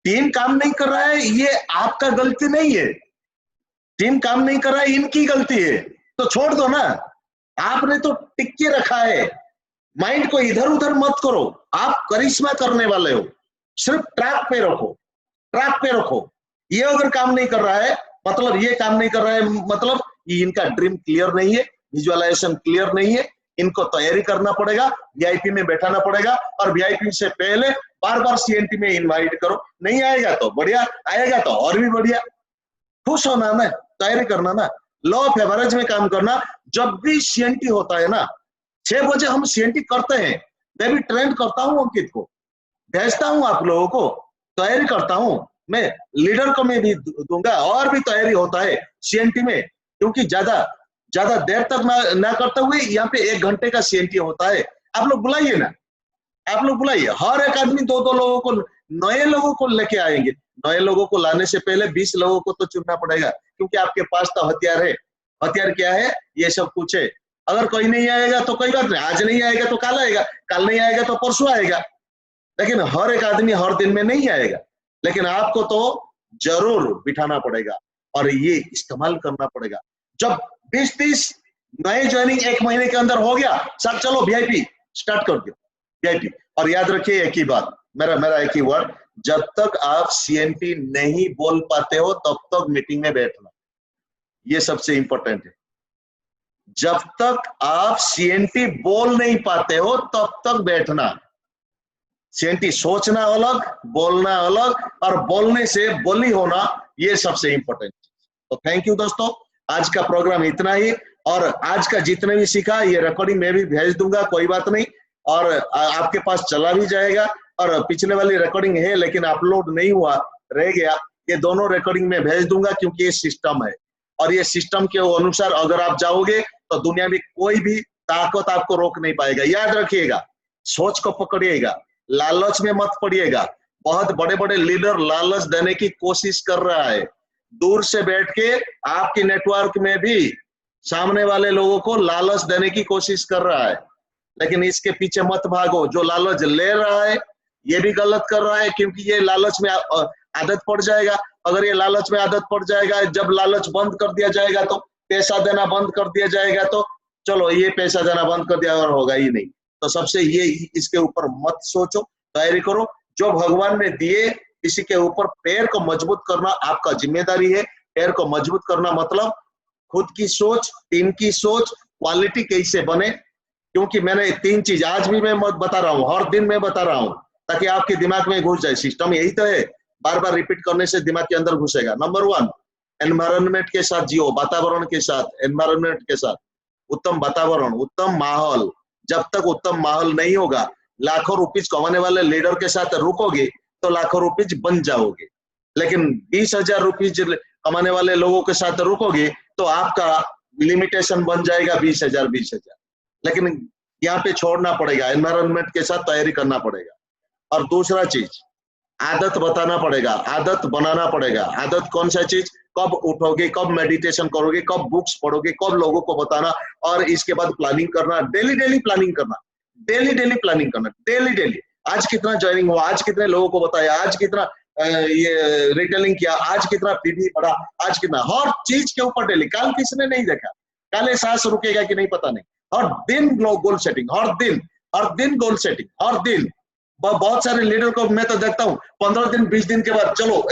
S10: टीम काम नहीं कर रहा है, ये आपका गलती नहीं है। टीम काम नहीं कर रहा है, इनकी गलती है, तो छोड़ दो ना। आपने तो टिक के रखा है। माइंड को इधर उधर मत करो, आप करिश्मा करने वाले हो, सिर्फ ट्रैक पे रखो, ट्रैक पे रखो। ये अगर काम नहीं कर रहा है मतलब, ये काम नहीं कर रहा है मतलब ये इनका ड्रीम क्लियर नहीं है, विजुअलाइजेशन क्लियर नहीं है। इनको तैयारी करना पड़ेगा, वीआईपी में बैठाना पड़ेगा, और वीआईपी से पहले बार बार सीएनटी में इनवाइट करो। नहीं आएगा तो बढ़िया, आएगा तो और भी बढ़िया। खुश होना ना, तैयारी करना ना, लॉ ऑफ एवरेज में काम करना। जब भी सीएनटी होता है ना, 6 बजे हम सीएनटी करते हैं, मैं भी ट्रेंड करता हूँ, अंकित को भेजता हूँ, आप लोगों को तैयारी करता हूँ, मैं लीडर को मैं भी दूंगा। और भी तैयारी होता है सीएनटी में, क्योंकि ज्यादा देर तक ना करते हुए यहाँ पे 1 घंटे का सीएनटी होता है। आप लोग बुलाइए ना, आप लोग बुलाइए। हर एक आदमी 2-2 लोगों को, नए लोगों को लेके आएंगे। नए लोगों को लाने से पहले 20 लोगों को तो चुनना पड़ेगा, क्योंकि आपके पास तो हथियार है। हथियार क्या है, ये सब कुछ है। अगर कोई नहीं आएगा तो कोई बात नहीं, आज नहीं आएगा तो कल आएगा, कल नहीं आएगा तो परसों आएगा, लेकिन हर एक आदमी हर दिन में नहीं आएगा। लेकिन आपको तो जरूर बिठाना पड़ेगा और ये इस्तेमाल करना पड़ेगा। जब 20-30 नए ज्वाइनिंग 1 महीने के अंदर हो गया, सब चलो वीआईपी स्टार्ट कर दिया, वीआईपी। और याद रखिए एक ही बात, मेरा एक ही वर्ड, जब तक आप सीएनटी नहीं बोल पाते हो तब तक मीटिंग में बैठना, ये सबसे इंपॉर्टेंट है। जब तक आप सीएनटी बोल नहीं पाते हो तब तक बैठना। सीएनटी सोचना अलग, बोलना अलग, और बोलने से बोली होना, ये सबसे इंपॉर्टेंट। तो थैंक यू दोस्तों, आज का प्रोग्राम इतना ही। और आज का जितने भी सीखा ये रिकॉर्डिंग मैं भी भेज दूंगा, कोई बात नहीं, और आपके पास चला भी जाएगा। और पिछले वाली रिकॉर्डिंग है लेकिन अपलोड नहीं हुआ, रह गया, ये दोनों रिकॉर्डिंग में भेज दूंगा क्योंकि ये सिस्टम है और ये सिस्टम के अनुसार अगर आप जाओगे तो दुनिया में कोई भी ताकत आपको रोक नहीं पाएगा। याद रखिएगा, सोच को पकड़िएगा, लालच में मत पड़िएगा। बहुत बड़े बड़े लीडर लालच देने की कोशिश कर रहा है, दूर से बैठ के आपके नेटवर्क में भी सामने वाले लोगों को लालच देने की कोशिश कर रहा है, लेकिन इसके पीछे मत भागो। जो लालच ले रहा है ये भी गलत कर रहा है क्योंकि ये लालच में आदत पड़ जाएगा। अगर ये लालच में आदत पड़ जाएगा, जब लालच बंद कर दिया जाएगा तो पैसा देना बंद कर दिया जाएगा, तो चलो ये पैसा देना बंद कर दिया और होगा ही नहीं। तो सबसे ये इसके ऊपर मत सोचो, तैयारी करो। जो भगवान ने दिए किसी के ऊपर पैर को मजबूत करना आपका जिम्मेदारी है। पैर को मजबूत करना मतलब खुद की सोच, टीम की सोच, क्वालिटी कैसे बने। क्योंकि मैंने 3 चीज आज भी मैं बता रहा हूँ, हर दिन मैं बता रहा हूँ ताकि आपके दिमाग में घुस जाए। सिस्टम यही तो है, बार बार रिपीट करने से दिमाग के अंदर घुसेगा। नंबर 1, एनवायरनमेंट के साथ जियो, वातावरण के साथ, एनवायरनमेंट के साथ। उत्तम वातावरण, उत्तम माहौल। जब तक उत्तम माहौल नहीं होगा, लाखों रुपीज कमाने वाले लीडर के साथ रुकोगे तो लाखों रुपीज बन जाओगे, लेकिन 20,000 रुपीज कमाने वाले लोगों के साथ रुकोगे तो आपका लिमिटेशन बन जाएगा 20,000। लेकिन यहाँ पे छोड़ना पड़ेगा, एनवायरनमेंट के साथ तैयारी करना पड़ेगा। और दूसरा चीज, आदत बताना पड़ेगा, आदत बनाना पड़ेगा। आदत कौन सा चीज, कब उठोगे, कब मेडिटेशन करोगे, कब बुक्स पढ़ोगे, कब लोगों को बताना, और इसके बाद प्लानिंग करना, डेली प्लानिंग करना, डेली प्लानिंग करना, डेली। आज कितना ज्वाइनिंग हुआ, आज कितने लोगों को बताया, आज कितना ये रिटेलिंग किया, आज कितना पीडी पढ़ा, आज कितना, हर चीज के ऊपर डेली। कल किसने नहीं देखा, कल ये सांस रुकेगा कि नहीं पता नहीं। हर दिन गोल सेटिंग, हर दिन गोल सेटिंग, हर दिन। बहुत सारे लीडर को मैं तो देखता हूँ 15 दिन 20 दिन के बाद चलो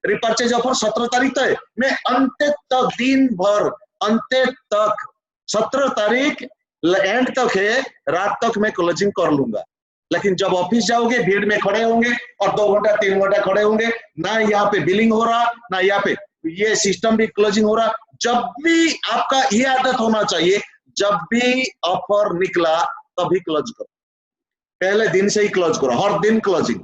S10: रिपर्चेज ऑफर 17 तारीख तक है, मैं अंत तक दिन भर, अंत तक 17 तारीख एंड तक है, रात तक मैं क्लोजिंग कर लूंगा। लेकिन जब ऑफिस जाओगे भीड़ में खड़े होंगे और 2 घंटा 3 घंटा खड़े होंगे, ना यहाँ पे बिलिंग हो रहा, ना यहाँ पे ये सिस्टम भी क्लोजिंग हो रहा। जब भी आपका ये आदत होना चाहिए, जब भी ऑफर निकला तभी क्लोज करो, पहले दिन से ही क्लोज करो, हर दिन क्लोजिंग।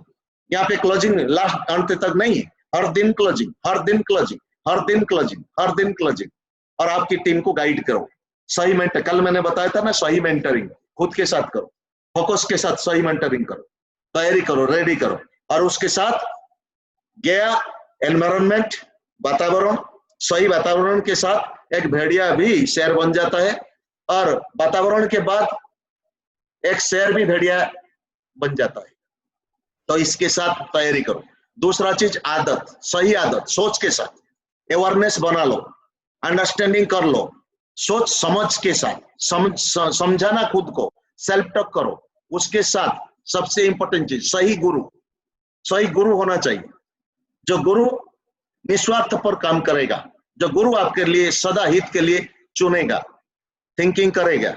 S10: यहाँ पे क्लोजिंग लास्ट अंत तक नहीं है, हर दिन क्लोजिंग, हर दिन क्लोजिंग, हर दिन क्लोजिंग, हर दिन क्लोजिंग। और आपकी टीम को गाइड करो, सही मेंटर, कल मैंने बताया था ना, सही मेंटरिंग खुद के साथ करो, फोकस के साथ सही मेंटरिंग करो, तैयारी करो, रेडी करो। और उसके साथ गया एनवायरनमेंट, वातावरण, सही वातावरण के साथ एक भेड़िया भी शेर बन जाता है, और वातावरण के बाद एक शेर भी भेड़िया बन जाता है। तो इसके साथ तैयारी करो। दूसरा चीज आदत, सही आदत, सोच के साथ अवेयरनेस बना लो, अंडरस्टैंडिंग कर लो, सोच समझ के साथ, समझाना खुद को, सेल्फ टॉक करो। उसके साथ सबसे इंपॉर्टेंट चीज सही गुरु होना चाहिए। जो गुरु निस्वार्थ पर काम करेगा, जो गुरु आपके लिए सदा हित के लिए चुनेगा, थिंकिंग करेगा।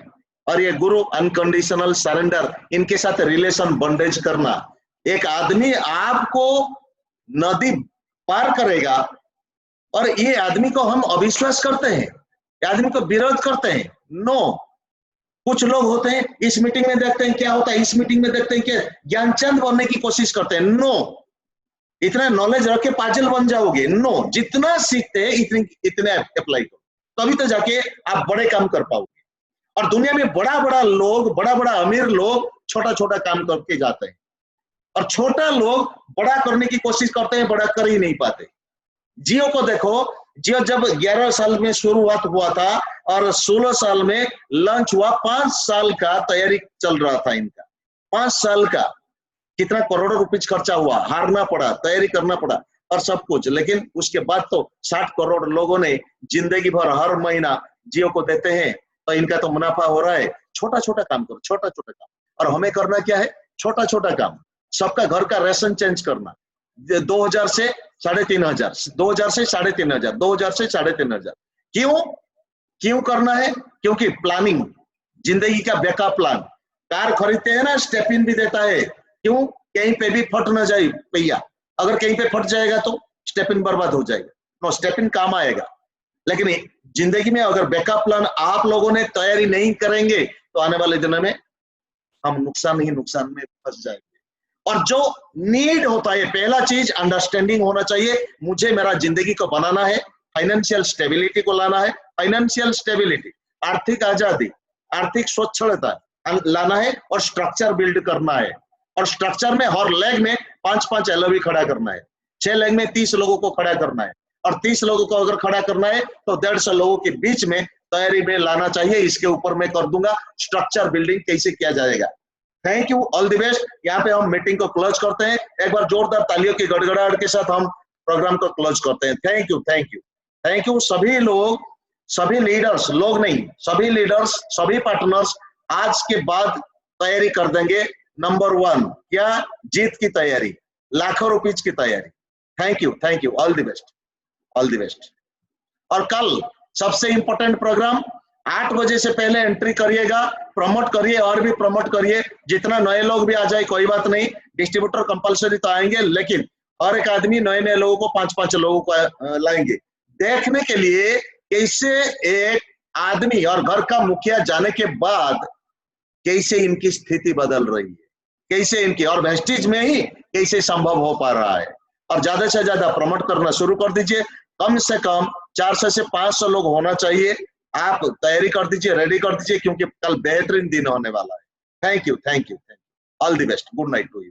S10: और ये गुरु अनकंडीशनल सरेंडर, इनके साथ रिलेशन बॉन्डेज करना। एक आदमी आपको नदी पार करेगा और ये आदमी को हम अविश्वास करते हैं, ये आदमी को विरोध करते हैं, नो। कुछ लोग होते हैं इस मीटिंग में देखते हैं क्या होता है, इस मीटिंग में देखते हैं क्या, ज्ञानचंद बनने की कोशिश करते हैं, नो। इतना नॉलेज रख के पागल बन जाओगे, नो। जितना सीखते हैं इतने अप्लाई करो, तभी तो जाके आप बड़े काम कर पाओगे। और दुनिया में बड़ा बड़ा लोग, बड़ा बड़ा अमीर लोग छोटा छोटा काम करके जाते हैं, और छोटा लोग बड़ा करने की कोशिश करते हैं, बड़ा कर ही नहीं पाते। जियो को देखो, जियो जब 11 साल में शुरुआत हुआ था और 16 साल में लॉन्च हुआ, 5 साल का तैयारी चल रहा था इनका, 5 साल का। कितना करोड़ों रुपए खर्चा हुआ, हारना पड़ा, तैयारी करना पड़ा और सब कुछ। लेकिन उसके बाद तो 60 करोड़ लोगों ने जिंदगी भर हर महीना जियो को देते हैं, तो इनका तो मुनाफा हो रहा है। छोटा छोटा काम करो, छोटा छोटा काम। और हमें करना क्या है, छोटा छोटा काम। सबका घर का राशन चेंज करना, 2000 से 3500, 2000 से 3500, 2000 से 3500। क्यों करना है? क्योंकि प्लानिंग, जिंदगी का बैकअप प्लान। कार खरीदते हैं ना, स्टेप इन भी देता है। क्यों? कहीं पे भी फट ना जाए भैया, अगर कहीं पे फट जाएगा तो स्टेप इन बर्बाद हो जाएगा। नो, स्टेप इन काम आएगा। लेकिन जिंदगी में अगर बैकअप प्लान आप लोगों ने तैयारी नहीं करेंगे तो आने वाले दिनों में हम नुकसान ही नुकसान में फंस जाएंगे। और जो नीड होता है, पहला चीज अंडरस्टैंडिंग होना चाहिए, मुझे मेरा जिंदगी को बनाना है, फाइनेंशियल स्टेबिलिटी को लाना है, फाइनेंशियल स्टेबिलिटी, आर्थिक आजादी, आर्थिक स्वच्छता लाना है, और स्ट्रक्चर बिल्ड करना है। और स्ट्रक्चर में हर लेग में 5-5 एलओवी खड़ा करना है, 6 लेग में 30 लोगों को खड़ा करना है, और 30 लोगों को अगर खड़ा करना है तो 150 लोगों के बीच में तैयारी में लाना चाहिए। इसके ऊपर मैं कर दूंगा स्ट्रक्चर बिल्डिंग कैसे किया जाएगा। Thank you, all the best. यहाँ पे हम मीटिंग को क्लोज करते हैं। एक बार जोरदार तालियों की गड़गड़ाहट के साथ हम प्रोग्राम को क्लोज करते हैं। Thank you, thank you, thank you. सभी लोग, सभी लीडर्स, लोग नहीं, सभी लीडर्स, सभी पार्टनर्स आज के बाद तैयारी कर देंगे। नंबर 1 क्या? जीत की तैयारी, लाखों रुपीज की तैयारी। Thank you, thank you, all the best, all the best. और कल सबसे इंपॉर्टेंट प्रोग्राम 8 बजे से पहले एंट्री करिएगा, प्रमोट करिए और भी प्रमोट करिए। जितना नए लोग भी आ जाए कोई बात नहीं, डिस्ट्रीब्यूटर कंपलसरी तो आएंगे, लेकिन हर एक आदमी नए नए लोगों को 5-5 लोगों को लाएंगे देखने के लिए कैसे एक आदमी और घर का मुखिया जाने के बाद कैसे इनकी स्थिति बदल रही है, कैसे इनकी, और वेस्टिज में ही कैसे संभव हो पा रहा है। और ज्यादा से ज्यादा प्रमोट करना शुरू कर दीजिए। कम से कम 400 से 500 लोग होना चाहिए। आप तैयारी कर दीजिए, रेडी कर दीजिए, क्योंकि कल बेहतरीन दिन होने वाला है। Thank you, thank you, thank you, all the best, good night to you.